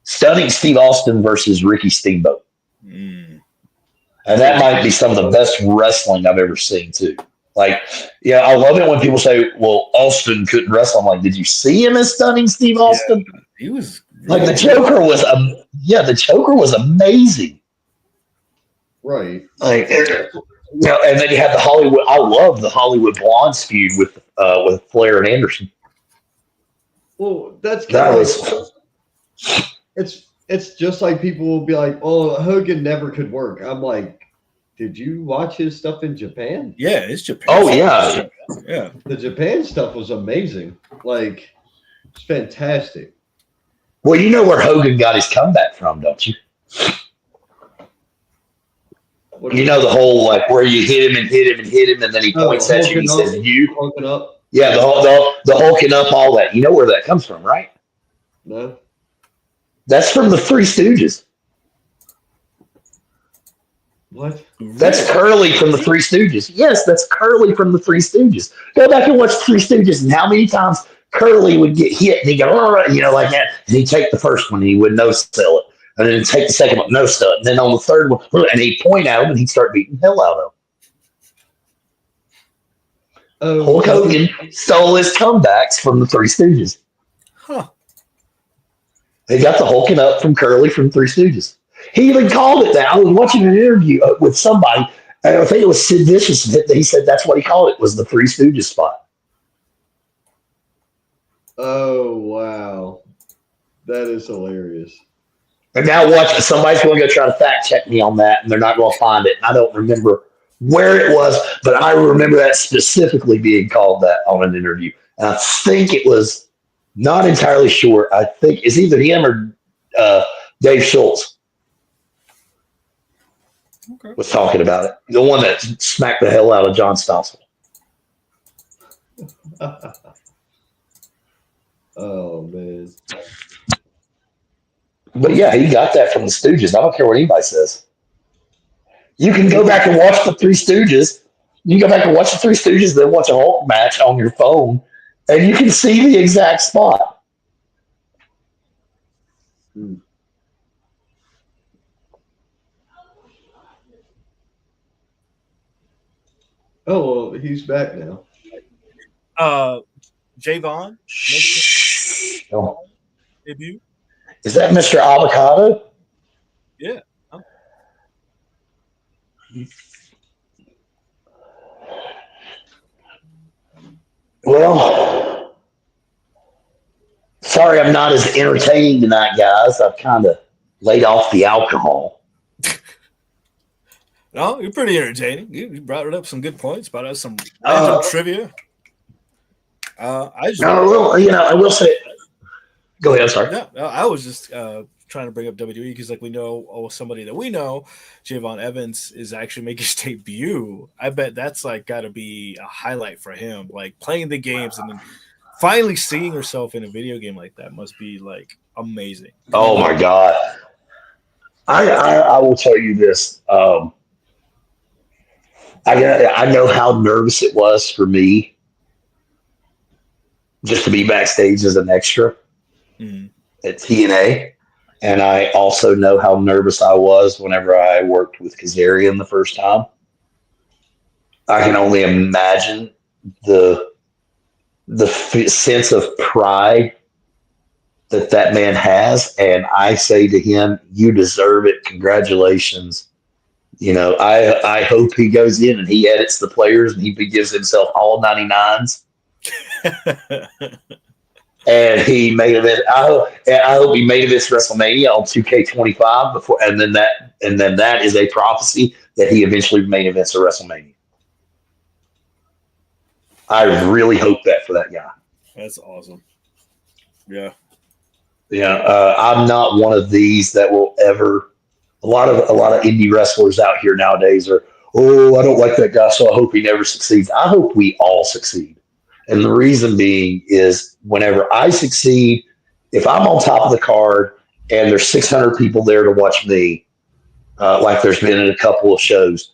Stunning Steve Austin versus Ricky Steamboat. And that might be some of the best wrestling I've ever seen too. Like, yeah, I love it when people say, "Well, Austin couldn't wrestle." I'm like, did you see him as Stunning Steve Austin? Yeah, he was like the Joker was. The Joker was amazing. Right. Like, and then you had the Hollywood. I love the Hollywood Blondes feud with Flair and Anderson. Well, that's kind of it's just like people will be like, "Oh, Hogan never could work." I'm like, did you watch his stuff in Japan? Yeah, it's Japan. Oh yeah, yeah. The Japan stuff was amazing. Like, it's fantastic. Well, you know where Hogan got his comeback from, don't you? You know the whole like where you hit him and hit him and hit him, and then he points at you and he says, "You." Hulking up. Yeah, the hulking up, all that. You know where that comes from, right? No. That's from the Three Stooges. What? That's Curly from the Three Stooges. Yes, that's Curly from the Three Stooges. Go back and watch the Three Stooges and how many times Curly would get hit and he'd go, like that. And he'd take the first one and he would no sell it. And then he'd take the second one, no sell it. And then on the third one, and he'd point at him and he'd start beating the hell out of him. Hulk Hogan stole his comebacks from the Three Stooges. Huh. He got the hulking up from Curly from Three Stooges. He even called it that. I was watching an interview with somebody, and I think it was Sid Vicious. He said that's what he called it, was the Three Stooges spot. Oh wow, that is hilarious. And now watch, somebody's going to go try to fact check me on that, and they're not going to find it. I don't remember where it was, but I remember that specifically being called that on an interview. And I think it was, not entirely sure. I think it's either him or Dave Schultz was talking about it. The one that smacked the hell out of John Stossel. Oh man. But yeah, he got that from the Stooges. I don't care what anybody says. You can go back and watch the Three Stooges. You can go back and watch the Three Stooges, then watch a Hulk match on your phone, and you can see the exact spot. Hmm. Oh well, he's back now. Javon Oh. debut. Is that Mr. Avocado? Yeah. Well, sorry I'm not as entertaining tonight, guys. I've kind of laid off the alcohol. No, you're pretty entertaining. You brought up some good points. Brought up some random trivia. No, I will say. Go ahead. Sorry. Yeah, no, I was just trying to bring up WWE because, like, we know somebody that we know, Javon Evans, is actually making his debut. I bet that's like got to be a highlight for him. Like playing the games and then finally seeing herself in a video game like that must be like amazing. Oh my God! I will tell you this. I know how nervous it was for me just to be backstage as an extra at TNA. And I also know how nervous I was whenever I worked with Kazarian the first time. I can only imagine the sense of pride that man has. And I say to him, you deserve it. Congratulations. I hope he goes in and he edits the players and he gives himself all 99s. And he made it. I hope he made it this WrestleMania on 2K25 before, and then that is a prophecy that he eventually main events at WrestleMania. I really hope that for that guy. That's awesome. Yeah. I'm not one of these that will ever. A lot of indie wrestlers out here nowadays are, I don't like that guy, so I hope he never succeeds. I hope we all succeed. And the reason being is whenever I succeed, if I'm on top of the card and there's 600 people there to watch me, like there's been in a couple of shows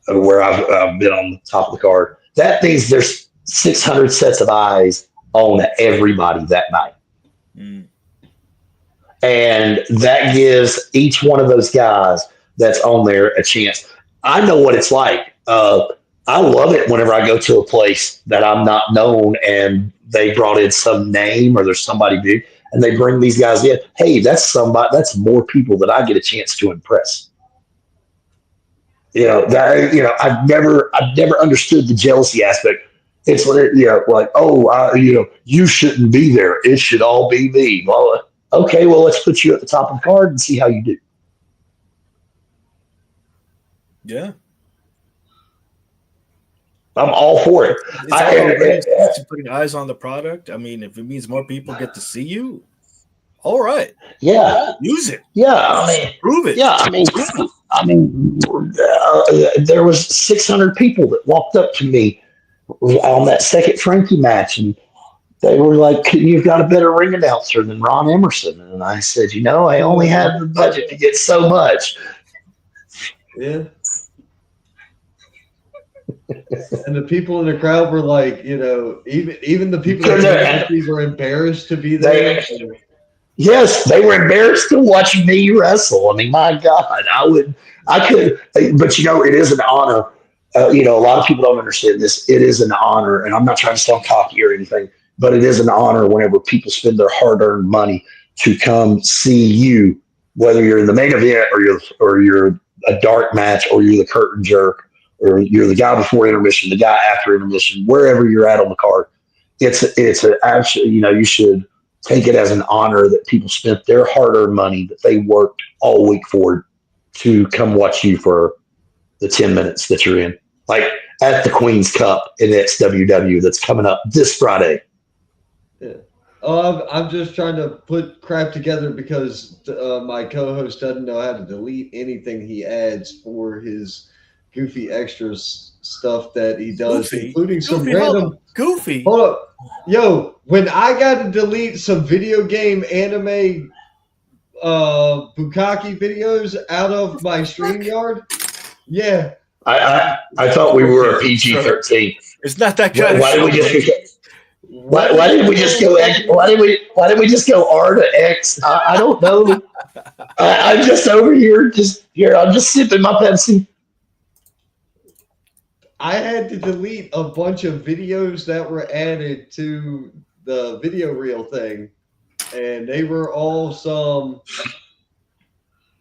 where I've been on the top of the card, that means there's 600 sets of eyes on everybody that night. And that gives each one of those guys that's on there a chance. I know what it's like. I love it whenever I go to a place that I'm not known and they brought in some name or there's somebody big and they bring these guys in. Hey, that's more people that I get a chance to impress. I've never understood the jealousy aspect. It's you shouldn't be there. It should all be me. Well, okay, well, let's put you at the top of the card and see how you do. Yeah. I'm all for it. It's putting eyes on the product. I mean, if it means more people get to see you, all right. Yeah. Use it. Yeah. Prove it. Yeah. There was 600 people that walked up to me on that second Frankie match, and they were like, "You've got a better ring announcer than Ron Emerson." And I said, I only had the budget to get so much. Yeah. And the people in the crowd were like, even the people that were embarrassed to be there. Yes, they were embarrassed to watch me wrestle. I mean, my God, I could, but it is an honor. A lot of people don't understand this. It is an honor, and I'm not trying to sound cocky or anything, but it is an honor whenever people spend their hard-earned money to come see you, whether you're in the main event or you're a dark match or you're the curtain jerk or you're the guy before intermission, the guy after intermission, wherever you're at on the card. It's an actually, you should take it as an honor that people spent their hard-earned money that they worked all week for to come watch you for the 10 minutes that you're in. Like at the Queen's Cup in XWW that's coming up this Friday. Yeah. Oh, I'm just trying to put crap together because my co-host doesn't know how to delete anything he adds for his goofy extras stuff that he does, including some random Goofy. Hold up, yo! When I got to delete some video game anime bukkake videos out of my StreamYard, yeah. I thought we were a PG-13. It's not that kind Why of did show. we just? Why did we just go? Why did we just go R to X? I don't know. I'm just over here. I'm just sipping my Pepsi. I had to delete a bunch of videos that were added to the video reel thing, and they were all some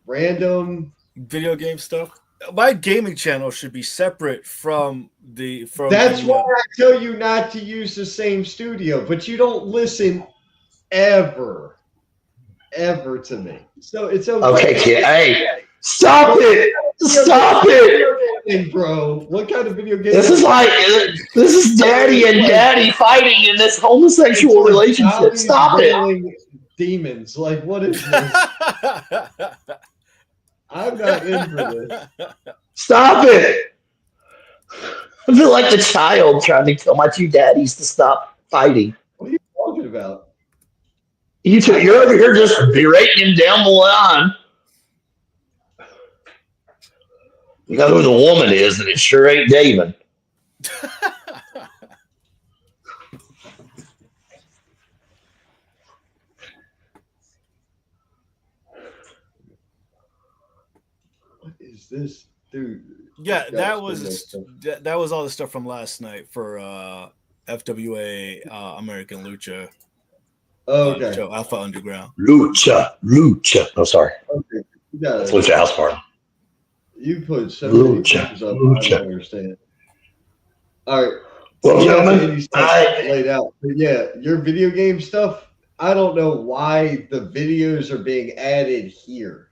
random video game stuff. My gaming channel should be separate from the. That's why I tell you not to use the same studio, but you don't listen ever to me. So it's okay. Okay, kid. Hey, stop it! Stop it, bro. What kind of video game? This is daddy and daddy fighting in this homosexual relationship. Stop it! Demons. Like, what is this? I'm not in for this. Stop it! I feel like the child trying to tell my two daddies to stop fighting. What are you talking about? You're over here just berating him down the line. You know who the woman is, and it sure ain't David. What is this, dude? Yeah, that was all the stuff from last night for FWA American Lucha. Oh, okay. Show Alpha Underground. Lucha. Oh, sorry. Okay. That's Lucha House Party. You put so many Lucha. pictures up. Lucha. I don't understand. All right. Well, gentlemen, laid out. But yeah, your video game stuff. I don't know why the videos are being added here.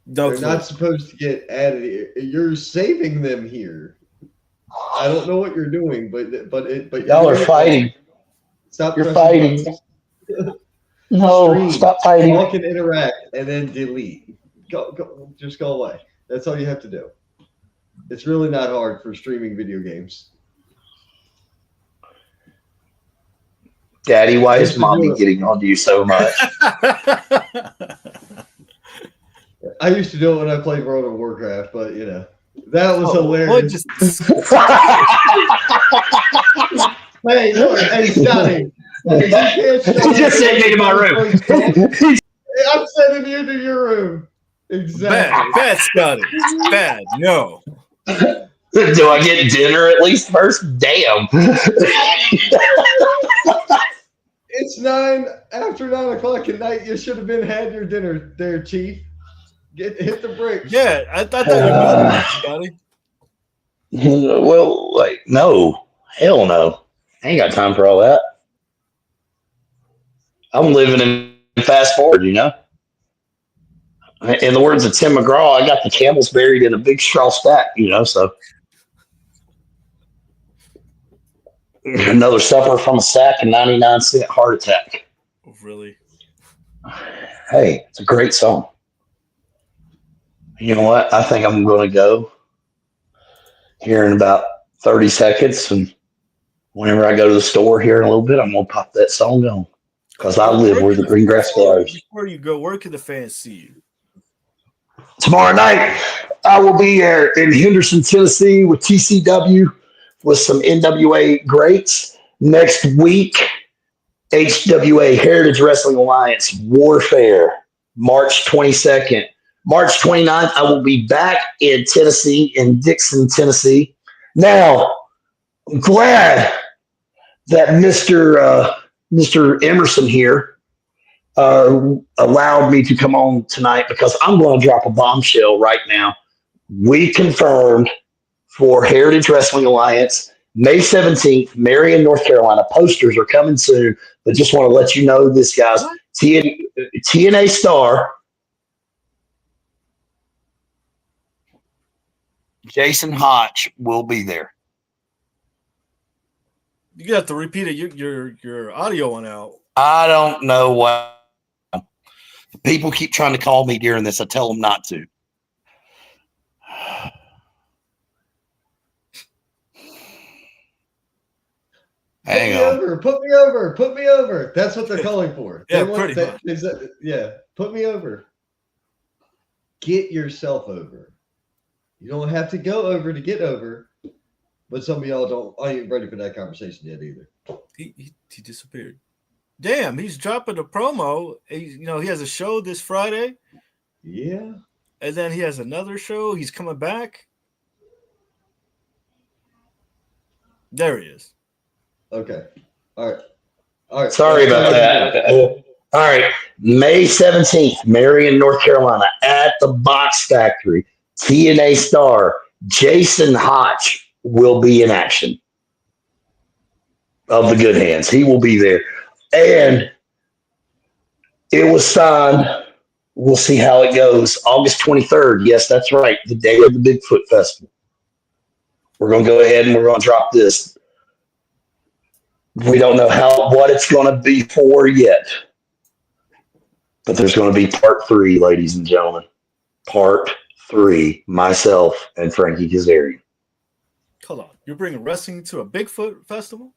They're not supposed to get added here. You're saving them here. I don't know what you're doing, but y'all are fighting. Stop. You're fighting. No, Stream, stop fighting. Talk and interact, and then delete. Go, just go away. That's all you have to do. It's really not hard for streaming video games. Daddy, why is mommy getting onto you so much? I used to do it when I played World of Warcraft, but that was hilarious. Hey, look, hey, Scotty. He just sent me to my room. I'm sending you to your room. Exactly. Bad, Scotty. Bad. No. Do I get dinner at least first? Damn. It's after 9 o'clock at night. You should have had your dinner there, Chief. Hit the bricks. Yeah, I thought that Scotty. Well, no. Hell no. I ain't got time for all that. I'm living in fast forward, In the words of Tim McGraw, I got the camels buried in a big straw stack, so. Another supper from a sack and 99-cent heart attack. Oh, really? Hey, it's a great song. You know what? I think I'm going to go here in about 30 seconds. And whenever I go to the store here in a little bit, I'm going to pop that song on. Because I live where the green grass grows. Before you go, where can the fans see you? Tomorrow night, I will be here in Henderson, Tennessee with TCW with some NWA greats. Next week, HWA Heritage Wrestling Alliance Warfare, March 22nd. March 29th, I will be back in Tennessee, in Dixon, Tennessee. Now, I'm glad that Mr. Mr. Emerson here allowed me to come on tonight because I'm going to drop a bombshell right now. We confirmed for Heritage Wrestling Alliance, May 17th, Marion, North Carolina. Posters are coming soon, but just want to let you know this, guys. TNA star Jason Hotch will be there. You have to repeat it. Your audio went out. I don't know what. People keep trying to call me during this. I tell them not to. Put me over. Put me over. Put me over. That's what they're calling for. Yeah, pretty much. Yeah, put me over. Get yourself over. You don't have to go over to get over. But some of y'all ain't ready for that conversation yet either. He disappeared. Damn, he's dropping a promo. He has a show this Friday. Yeah. And then he has another show. He's coming back. There he is. Okay. All right. Sorry about that. All right. May 17th, Marion, North Carolina, at the Box Factory. TNA star Jason Hotch will be in action. Of the Good Hands. He will be there. And it was signed. We'll see how it goes. August 23rd. Yes, that's right. The day of the Bigfoot Festival. We're going to go ahead and we're going to drop this. We don't know what it's going to be for yet. But there's going to be part 3, ladies and gentlemen. Part 3. Myself and Frankie Kazarian. Hold on. You're bringing wrestling to a Bigfoot festival?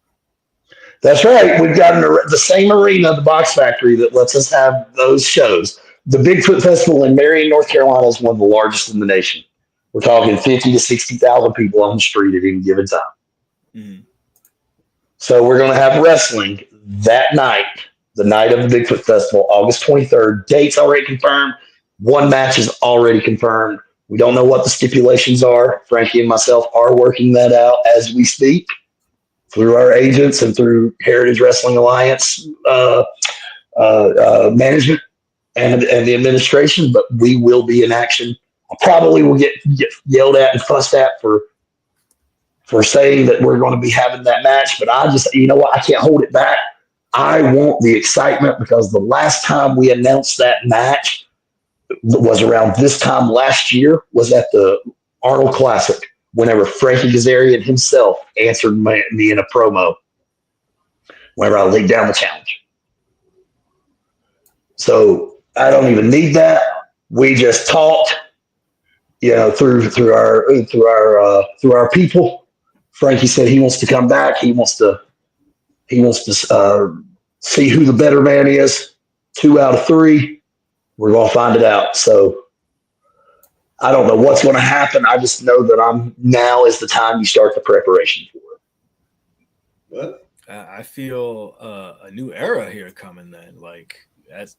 That's right. We've got the same arena, the Box Factory, that lets us have those shows. The Bigfoot Festival in Marion, North Carolina is one of the largest in the nation. We're talking 50 to 60,000 people on the street at any given time. Mm-hmm. So we're going to have wrestling that night, the night of the Bigfoot Festival, August 23rd. Date's already confirmed. One match is already confirmed. We don't know what the stipulations are. Frankie and myself are working that out as we speak through our agents and through Heritage Wrestling Alliance management and the administration, but we will be in action. I probably will get yelled at and fussed at for saying that we're going to be having that match, but I just, you know what, I can't hold it back. I want the excitement because the last time we announced that match was around this time last year, was at the Arnold Classic, whenever Frankie Kazarian himself answered me in a promo whenever I laid down the challenge. So I don't even need that. We just talked, through our people. Frankie said he wants to come back. He wants to see who the better man is. 2 out of 3. We're going to find it out. So I don't know what's going to happen. I just know that now is the time you start the preparation for it. What? I feel a new era here coming then. Like that's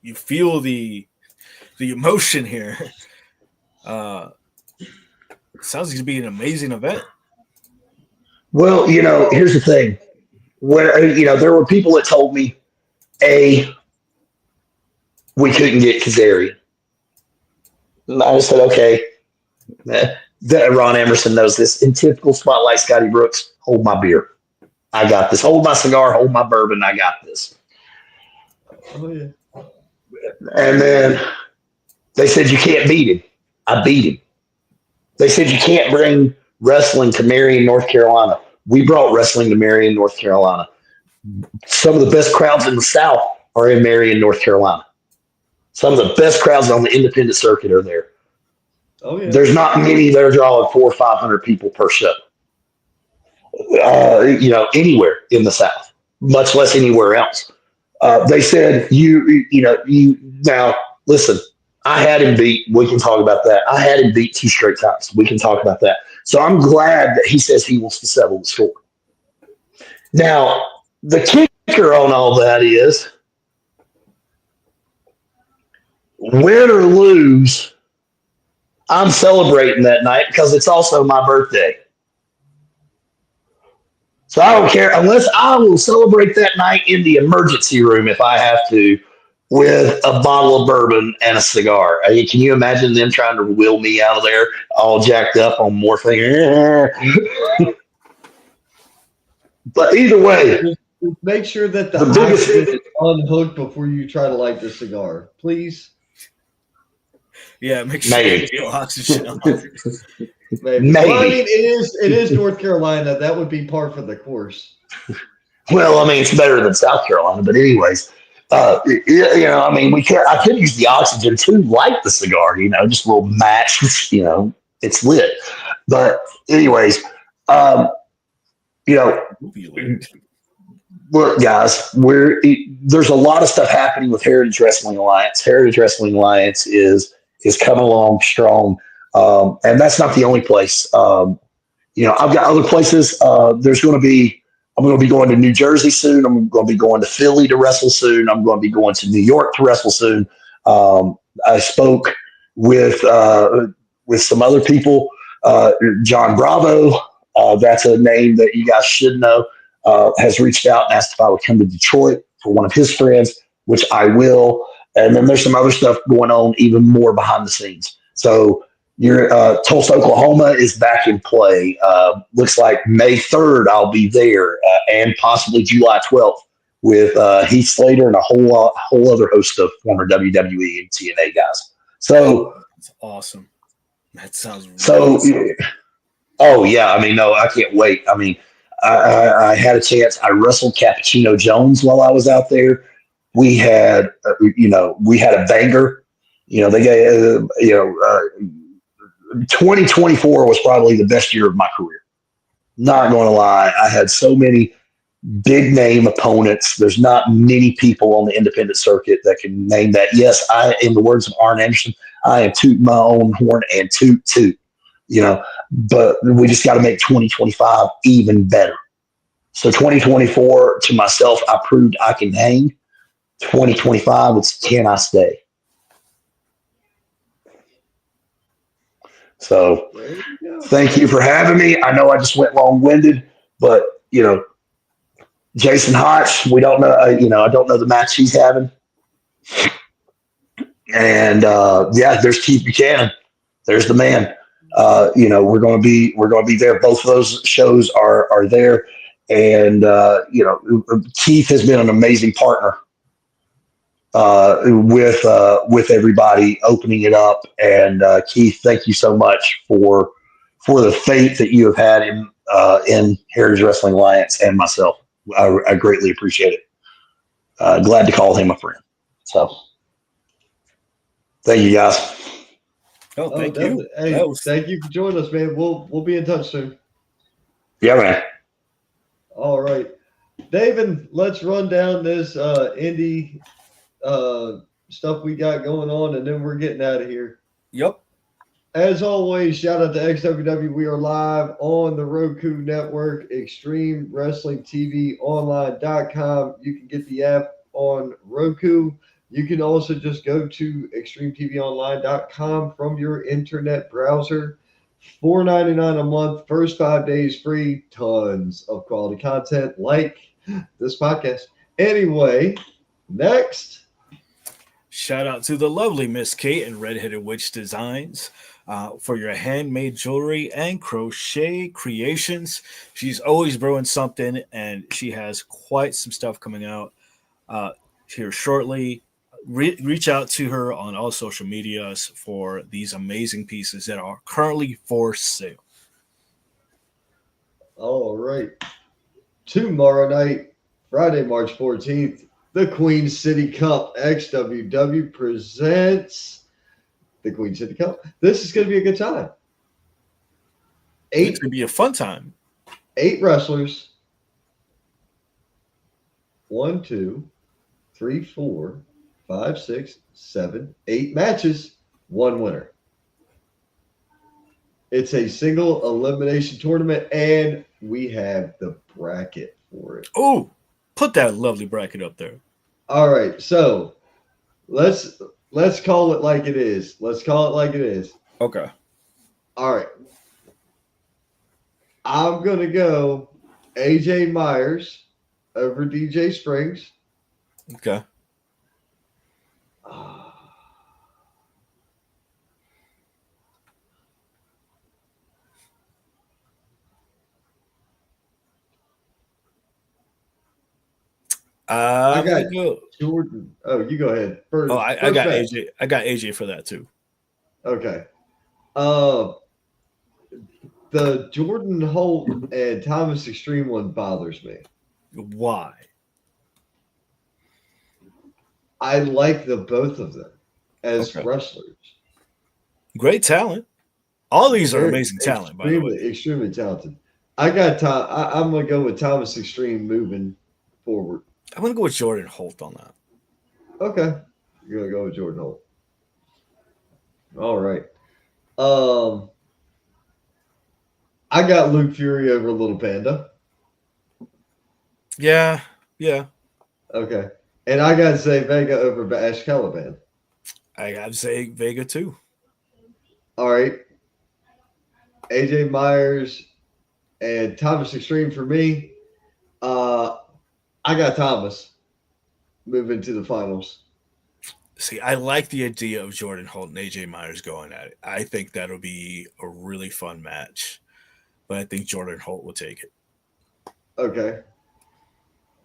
you feel the emotion here. It sounds like it's be an amazing event. Well, here's the thing. When there were people that told me, we couldn't get Kazarian. And I just said, okay. Ron Emerson knows this. In typical Spotlight Scotty Brooks, hold my beer. I got this. Hold my cigar, hold my bourbon. I got this. Oh, yeah. And then they said, you can't beat him. I beat him. They said, you can't bring wrestling to Marion, North Carolina. We brought wrestling to Marion, North Carolina. Some of the best crowds in the South are in Marion, North Carolina. Some of the best crowds on the independent circuit are there. Oh, yeah. There's not many that are drawing 400 or 500 people per show. Anywhere in the South, much less anywhere else. They said, now listen, I had him beat. We can talk about that. I had him beat 2 straight times. We can talk about that. So I'm glad that he says he wants to settle the score. Now, the kicker on all that is, win or lose, I'm celebrating that night because it's also my birthday. So I don't care unless I will celebrate that night in the emergency room if I have to with a bottle of bourbon and a cigar. I mean, can you imagine them trying to wheel me out of there all jacked up on morphine? But either way, Just make sure that the the biggest oxygen is unhooked before you try to light the cigar, please. Yeah, make sure maybe there's no oxygen on. Maybe. Well, I mean, maybe. it is North Carolina. That would be par for the course. Well, I mean, it's better than South Carolina, but anyways, I mean, we can. I could use the oxygen to light the cigar. Just a little match. It's lit. But anyways, um, you know, Movie alert. look, guys, there's a lot of stuff happening with Heritage Wrestling Alliance. Heritage Wrestling Alliance is coming along strong, and that's not the only place. I've got other places. I'm going to be going to New Jersey soon. I'm going to be going to Philly to wrestle soon. I'm going to be going to New York to wrestle soon. I spoke with some other people. John Bravo, that's a name that you guys should know, has reached out and asked if I would come to Detroit for one of his friends, which I will. And then there's some other stuff going on even more behind the scenes. So your Tulsa, Oklahoma is back in play. Looks like May 3rd I'll be there, and possibly July 12th with Heath Slater and a whole other host of former WWE and TNA guys. So That's awesome. That sounds so. really Oh yeah, I mean, no, I can't wait. I mean, I had a chance. I wrestled Cappuccino Jones while I was out there. We had a banger. They gave 2024 was probably the best year of my career. Not going to lie, I had so many big name opponents. There's not many people on the independent circuit that can name that. Yes, in the words of Arn Anderson, I am toot my own horn and toot toot. But we just got to make 2025 even better. So 2024, to myself, I proved I can hang. 2025, it's can I stay? So thank you for having me. I know I just went long winded, but Jason Hotch, we don't know. I don't know the match he's having, and there's Keith Buchanan. There's the man. We're going to be there. Both of those shows are there, and Keith has been an amazing partner with everybody opening it up. And Keith, thank you so much for the faith that you have had in Heritage Wrestling Alliance and myself. I greatly appreciate it. Glad to call him a friend. So, thank you guys. Oh, thank you. Definitely. Hey, thank you for joining us, man. We'll be in touch soon. Yeah, man. All right, David. Let's run down this Indy stuff we got going on, and then we're getting out of here. Yep. As always, shout out to XWW. We are live on the Roku Network, Extreme Wrestling TV Online.com. You can get the app on Roku. You can also just go to ExtremeTVOnline.com from your internet browser. $4.99 a month, first 5 days free. Tons of quality content like this podcast. Anyway, next. Shout out to the lovely Miss Kate and Redheaded Witch Designs for your handmade jewelry and crochet creations. She's always brewing something, and she has quite some stuff coming out here shortly. Reach out to her on all social medias for these amazing pieces that are currently for sale. All right. Tomorrow night, Friday, March 14th, the Queen City Cup. XWW presents the Queen City Cup. This is going to be a good time. It's going to be a fun time. 8 wrestlers. 1, 2, 3, 4, 5, 6, 7, 8 matches. 1 winner. It's a single elimination tournament, and we have the bracket for it. Oh, put that lovely bracket up there. All right, so let's call it like it is. Okay. All right. I'm gonna go AJ Myers over DJ Springs. Okay. I I'm gonna got go. Jordan. Oh, you go ahead. Oh, First, I first got match. AJ. I got AJ for that too. Okay. Uh, the Jordan Holt and Thomas Extreme one bothers me. Why? I like the both of them as Okay. wrestlers. Great talent. All these are They're amazing talent, by the way. extremely talented. I got Tom. I'm gonna go with Thomas Extreme moving forward. I'm gonna go with Jordan Holt on that. Okay, you're gonna go with Jordan Holt. All right. Um, I got Luke Fury over Little Panda. Yeah, yeah. Okay, and I got Zay Vega over Bash Caliban. I gotta say Vega too. All right, AJ Myers and Thomas Extreme for me. Uh, I got Thomas moving to the finals. See, I like the idea of Jordan Holt and AJ Myers going at it. I think that'll be a really fun match. But I think Jordan Holt will take it. Okay,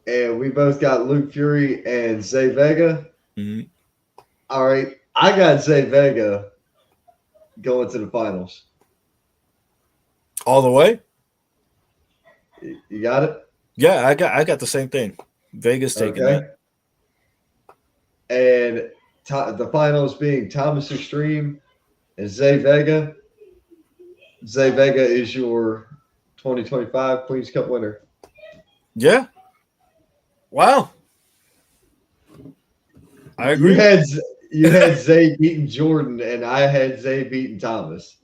and we both got Luke Fury and Zay Vega. Mm-hmm. All right, I got Zay Vega going to the finals. All the way? You got it? Yeah, I got the same thing. Vegas taking Okay. that. And the finals being Thomas Extreme and Zay Vega. Zay Vega is your 2025 Queen's Cup winner. Yeah. Wow. I agree. You had Zay beating Jordan, and I had Zay beating Thomas.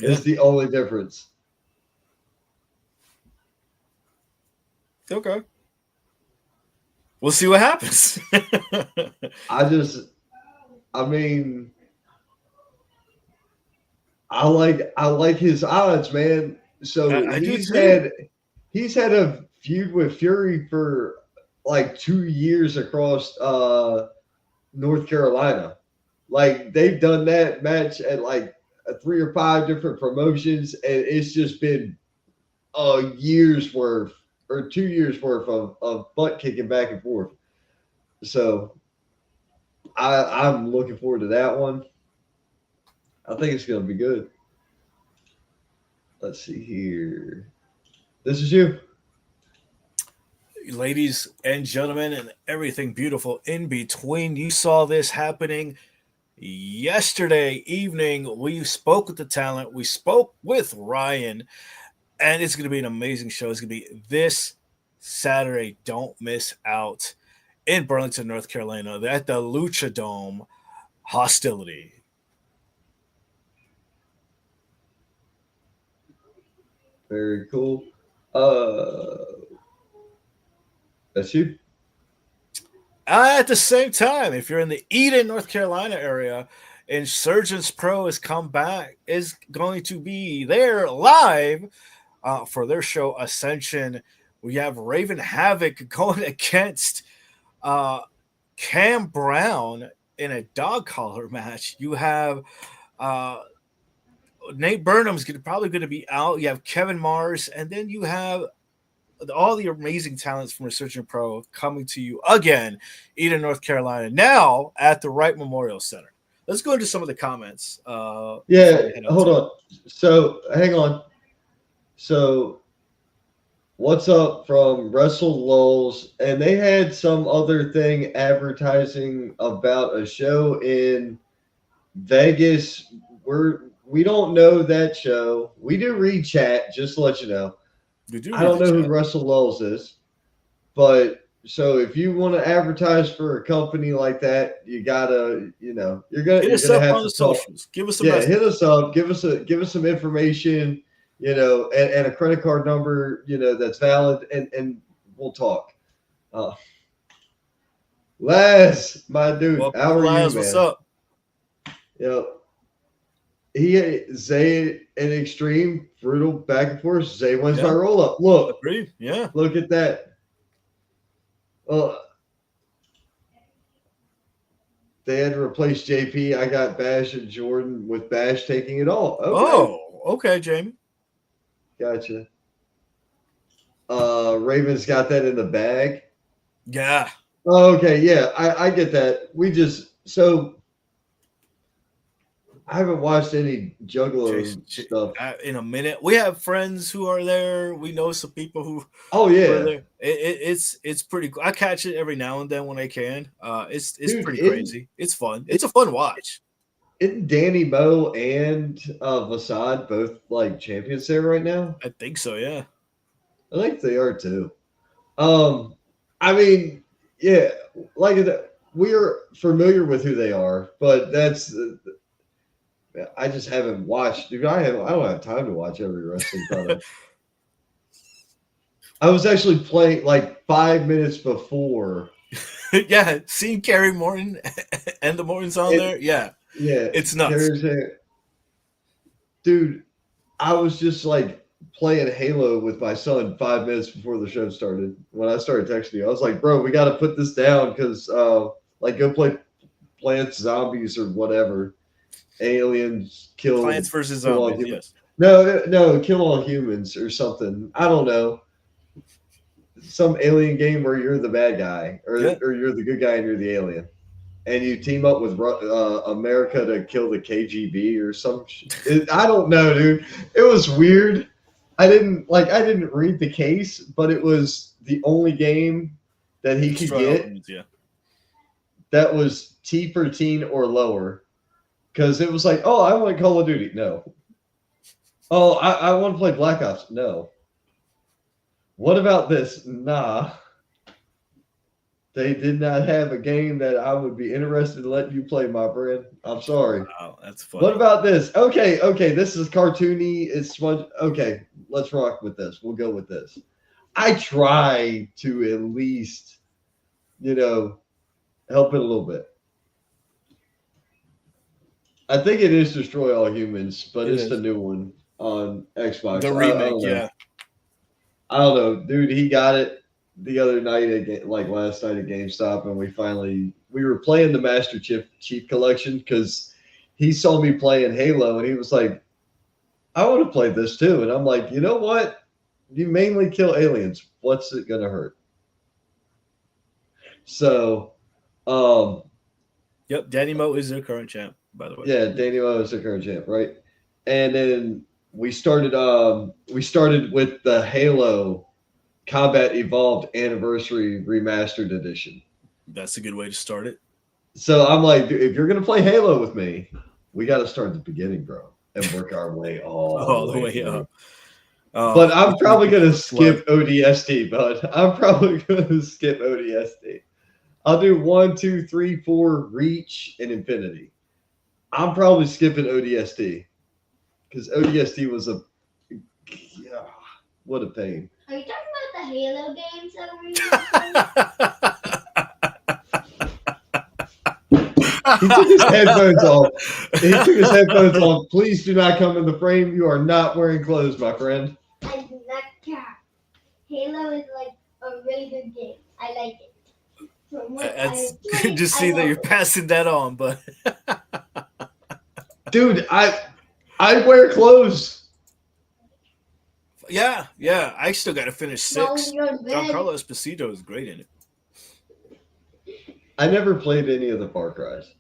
Yeah. It's the only difference. Okay. We'll see what happens. I mean, I like his odds, man. So I do too. he's had a feud with Fury for like 2 years across North Carolina. Like they've done that match at like 3 or 5 different promotions, and it's just been a year's worth or 2 years worth of butt kicking back and forth. So I'm looking forward to that one. I think it's gonna be good. Let's see here. This is you. Ladies and gentlemen, and everything beautiful in between, you saw this happening yesterday evening. We spoke with the talent, we spoke with Ryan, and it's going to be an amazing show. It's going to be this Saturday. Don't miss out in Burlington, North Carolina, at the Lucha Dome. Hostility. Very cool. That's you. At the same time, if you're in the Eden, North Carolina area, Insurgents Pro is going to be there live for their show Ascension. We have Raven Havoc going against Cam Brown in a dog collar match. You have Nate Burnham's probably going to be out. You have Kevin Mars, and then you have all the amazing talents from Resurgent Pro coming to you again, Eden, North Carolina, now at the Wright Memorial Center. Let's go into some of the comments. Yeah, hold on. So hang on. So what's up from Wrestle Lulls? And they had some other thing advertising about a show in Vegas. We don't know that show. We do read chat, just to let you know. I don't know who Russell Lulls is, but so if you want to advertise for a company like that, you gotta, you're gonna hit us have up on to the talk. socials. Give us some hit us up. Give us some information, and a credit card number, that's valid, and we'll talk. Laz, my dude, Welcome, how are Laz. you, man? What's up? Yep. Zay an extreme brutal back and forth. Zay wins by Yeah. roll up. Look, Agreed. Yeah. look at that. Well, they had to replace JP. I got Bash and Jordan with Bash taking it all. Okay, Oh, okay, Jamie. gotcha. Ravens got that in the bag. Yeah. Oh, okay, yeah, I get that. We just so I haven't watched any Juggalo stuff. In a minute. We have friends who are there. We know some people who Oh are yeah, there. It's pretty cool. I catch it every now and then when I can. It's dude, pretty crazy. It's fun. It's a fun watch. isn't Danny Moe and Vasad both like champions there right now? I think so. Yeah. I think they are too. I mean, yeah, like we are familiar with who they are, but I just haven't watched. Dude, I don't have time to watch every wrestling product. I was actually playing like 5 minutes before. Yeah. Seeing Kerry Morton and the Mortons on there. Yeah. Yeah, It's nuts. Dude, I was just like playing Halo with my son 5 minutes before the show started. When I started texting you, I was like, "Bro, we got to put this down because, like, go play Plants Zombies or whatever. Aliens kill Plants versus kill all Zombies. humans. Yes. No, kill all humans or something. I don't know. Some alien game where you're the bad guy or Yeah. or you're the good guy and you're the alien." And you team up with America to kill the KGB or some. I don't know, dude. It was weird. I didn't read the case, but it was the only game that he could Destroy all get humans, yeah. that was T13 or lower. Because it was like, oh, I want Call of Duty. No. Oh, I want to play Black Ops. No. What about this? Nah. They did not have a game that I would be interested in letting you play, my friend. I'm sorry. Wow, that's funny. What about this? Okay, this is cartoony. It's fun. Okay, let's rock with this. We'll go with this. I try to at least, help it a little bit. I think it is Destroy All Humans, but it's the new one on Xbox. The remake, yeah. I don't know, dude. He got it the other night last night at GameStop, and we were playing the Master Chief Collection because he saw me playing Halo, and he was like, "I want to play this too." And I'm like, you know what? You mainly kill aliens. What's it gonna hurt? So, yep. Danny Moe is their current champ, by the way. yeah, Danny Moe is the current champ, right? And then we started with the Halo Combat Evolved Anniversary Remastered Edition. That's a good way to start it. So I'm like, if you're gonna play Halo with me, we got to start at the beginning, bro, and work our way all the way up. But I'm probably gonna skip ODST, bud. I'm probably gonna skip ODST. I'll do 1, 2, 3, 4, Reach, and Infinity. I'm probably skipping ODST because ODST was what a pain. Are you talking about the Halo games that we He took his headphones off. Please do not come in the frame. You are not wearing clothes, my friend. I do not care. Halo is like a really good game. I like it. It's good to see that you're passing that on, but dude, I wear clothes. Yeah. I still got to finish 6. Giancarlo Esposito is great in it. I never played any of the Far Cry's.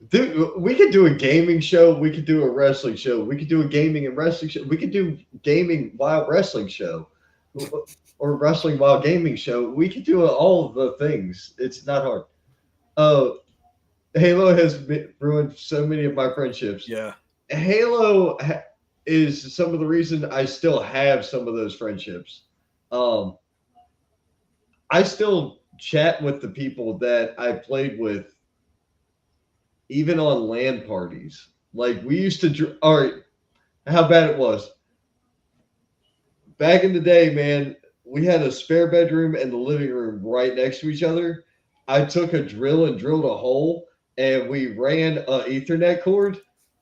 Dude, we could do a gaming show. We could do a wrestling show. We could do a gaming and wrestling show. We could do gaming while wrestling show, or wrestling while gaming show. We could do all of the things. It's not hard. Halo has ruined so many of my friendships. Yeah, Halo is some of the reason I still have some of those friendships. I still chat with the people that I played with, even on LAN parties. Like we used to. All right, how bad it was back in the day, man. We had a spare bedroom and the living room right next to each other. I took a drill and drilled a hole, and we ran an Ethernet cord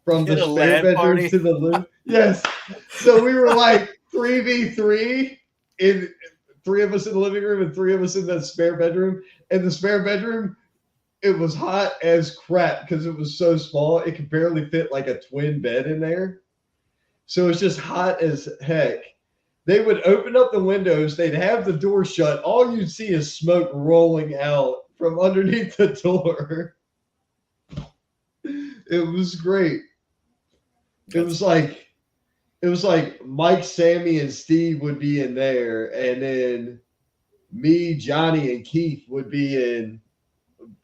from the Get a spare LAN bedroom party. to the living. Yes. So we were like 3v3 in three of us in the living room and three of us in the spare bedroom. And the spare bedroom, it was hot as crap because it was so small. It could barely fit like a twin bed in there. So it's just hot as heck. They would open up the windows, they'd have the door shut. All you'd see is smoke rolling out from underneath the door. It was great. It was like Mike, Sammy, and Steve would be in there, and then me, Johnny, and Keith would be in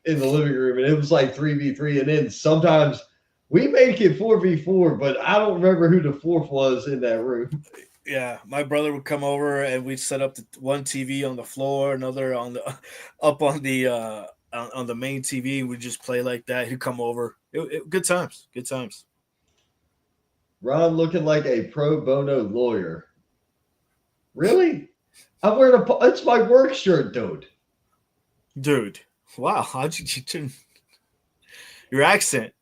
the living room, and it was like 3v3. And then sometimes we make it 4v4, but I don't remember who the fourth was in that room. Yeah, my brother would come over and we'd set up one TV on the floor, another on the up on the main TV. We'd just play like that. He'd come over. Good times. Good times. Ron looking like a pro bono lawyer. Really? I'm wearing it's my work shirt, dude. Dude, wow! How'd you turn your accent?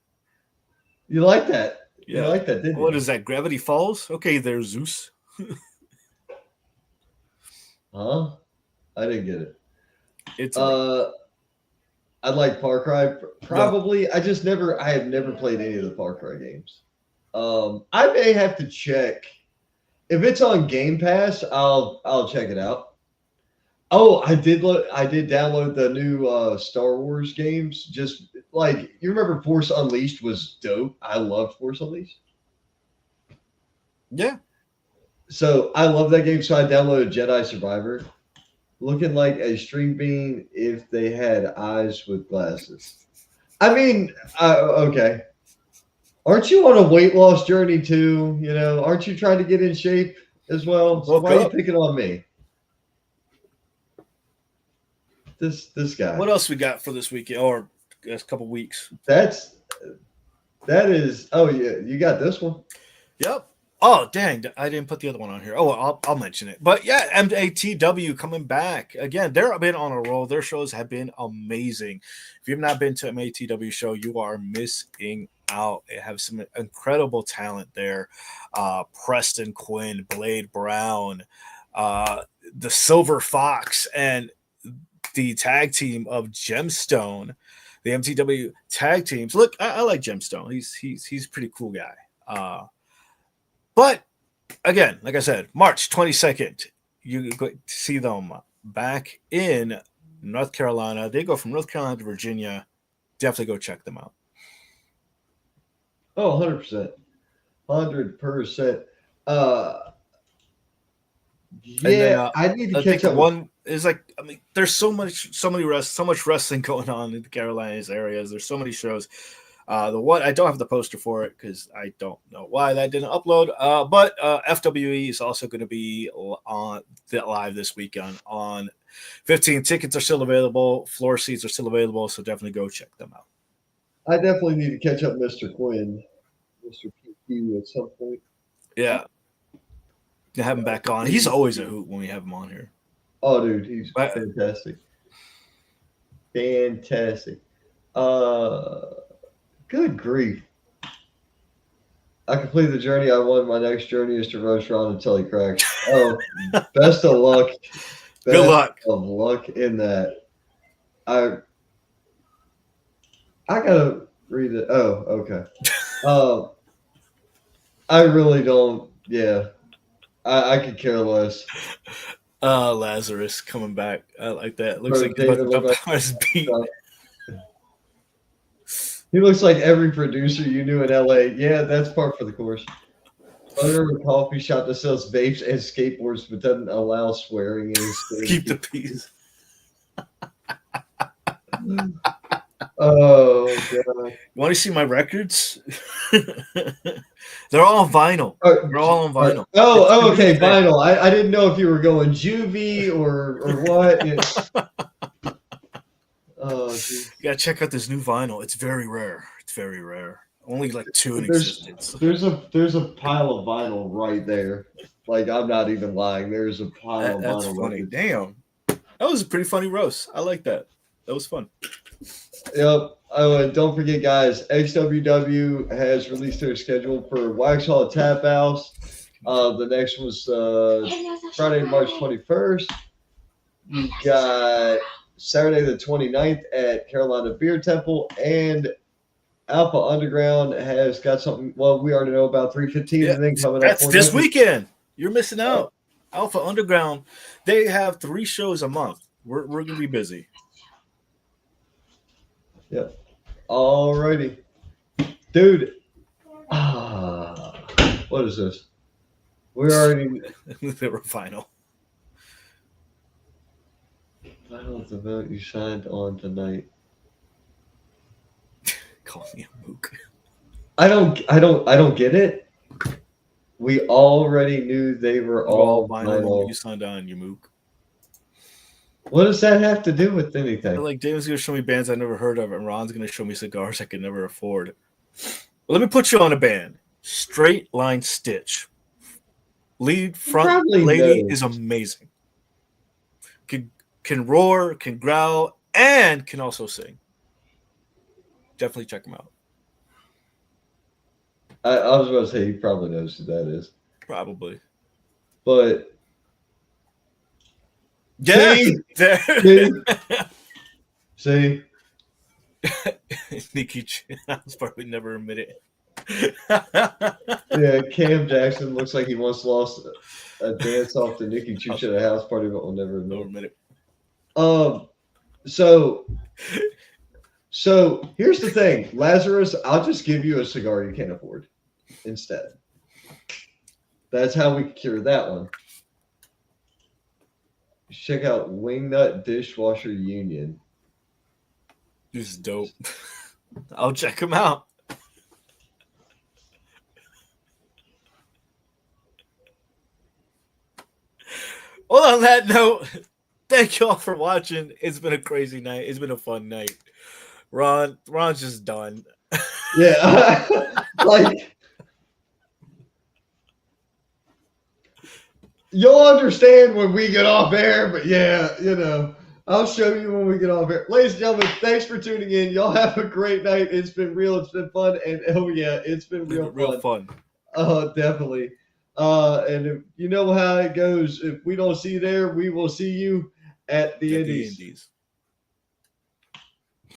You like that? Yeah. You like that, didn't you? What is that? Gravity Falls? Okay, there, Zeus. Huh? I didn't get it. It's I like Far Cry. Probably. I have never played any of the Far Cry games. I may have to check. If it's on Game Pass, I'll check it out. Oh, I did download the new Star Wars games. Just like you remember Force Unleashed was dope. I loved Force Unleashed. yeah. So I love that game. So I downloaded Jedi Survivor. Looking like a string bean if they had eyes with glasses. I mean, okay. Aren't you on a weight loss journey too? You know, aren't you trying to get in shape as well? So why are you picking on me? This guy. What else we got for this weekend or a couple weeks? That is. Oh yeah, you got this one. Yep. Oh dang! I didn't put the other one on here. Oh, I'll mention it. But yeah, MATW coming back again. They've been on a roll. Their shows have been amazing. If you've not been to an MATW show, you are missing out. They have some incredible talent there. Preston Quinn, Blade Brown, the Silver Fox, and the tag team of Gemstone. The MTW tag teams. Look, I like Gemstone. He's a pretty cool guy. But again, like I said, March 22nd, you go to see them back in North Carolina. They go from North Carolina to Virginia. Definitely go check them out. Oh, 100%. 100%. Yeah, I need to catch up. One is like, I mean, there's so much wrestling going on in the Carolinas areas. There's so many shows. The one I don't have the poster for it because I don't know why that didn't upload. But FWE is also going to be on live this weekend on 15. Tickets are still available. Floor seats are still available, so definitely go check them out. I definitely need to catch up Mr. Quinn, Mr. PQ at some point. Yeah, to have him back on. He's always a hoot when we have him on here. Oh, dude, he's fantastic. Fantastic. Good grief. I completed the journey I won. My next journey is to roast Ron until he cracks. Oh, best of luck. Good luck. Of luck in that. I gotta read it. Oh, okay. I really don't. Yeah, I could care less. Lazarus coming back. I like that. Looks like he's about to jump out his beat. He looks like every producer you knew in LA. Yeah, that's par for the course. Owner of a coffee shop that sells vapes and skateboards but doesn't allow swearing in his Keep the peace. Oh, God. You want to see my records? They're all on vinyl. They're all on vinyl. Oh, okay, vinyl. I didn't know if you were going juvie or what. Oh, geez. You gotta check out this new vinyl. It's very rare. It's very rare. Only like 2 in existence. There's a pile of vinyl right there. Like, I'm not even lying. There's a pile of vinyl. That's funny. Damn. That was a pretty funny roast. I like that. That was fun. Yep. Oh, and don't forget, guys, XWW has released their schedule for Waxhaw Tap House. The next was Friday, March 21st. You got Saturday the 29th at Carolina Beer Temple, and Alpha Underground has got something. Well, we already know about 315. Yeah, I think coming up. that's for this next weekend. You're missing out. Alpha Underground, they have 3 shows a month. We're gonna be busy. Yep. Alrighty, dude. What is this? We're already They were final. final of the vote you signed on tonight. Call me a mook. I don't get it. We already knew they were all vinyl. vinyl. You signed on, you mook. What does that have to do with anything? Like David's gonna show me bands I never heard of, and Ron's gonna show me cigars I could never afford. Well, let me put you on a band. Straight Line Stitch. Lead front Probably lady knows. is amazing. Can roar, can growl, and can also sing. Definitely check them out. I was going to say he probably knows who that is, Probably. but Yeah. see, There. see, Nikki China's probably never admit it. yeah, Cam Jackson looks like he once lost a dance off to Nikki Chuch at a house party, but will never Never admit it. admit it. So here's the thing, Lazarus. I'll just give you a cigar you can't afford instead. That's how we cure that one. Check out Wingnut Dishwasher Union. This is dope. I'll check them out. Well, on that note, thank you all for watching. It's been a crazy night. It's been a fun night. Ron's just done. Yeah, like you'll understand when we get off air, but yeah, I'll show you when we get off air. Ladies and gentlemen, thanks for tuning in. Y'all have a great night. It's been real. It's been fun, and oh yeah, it's been real fun. Oh, definitely. And if you know how it goes, if we don't see you there, we will see you at the Indies.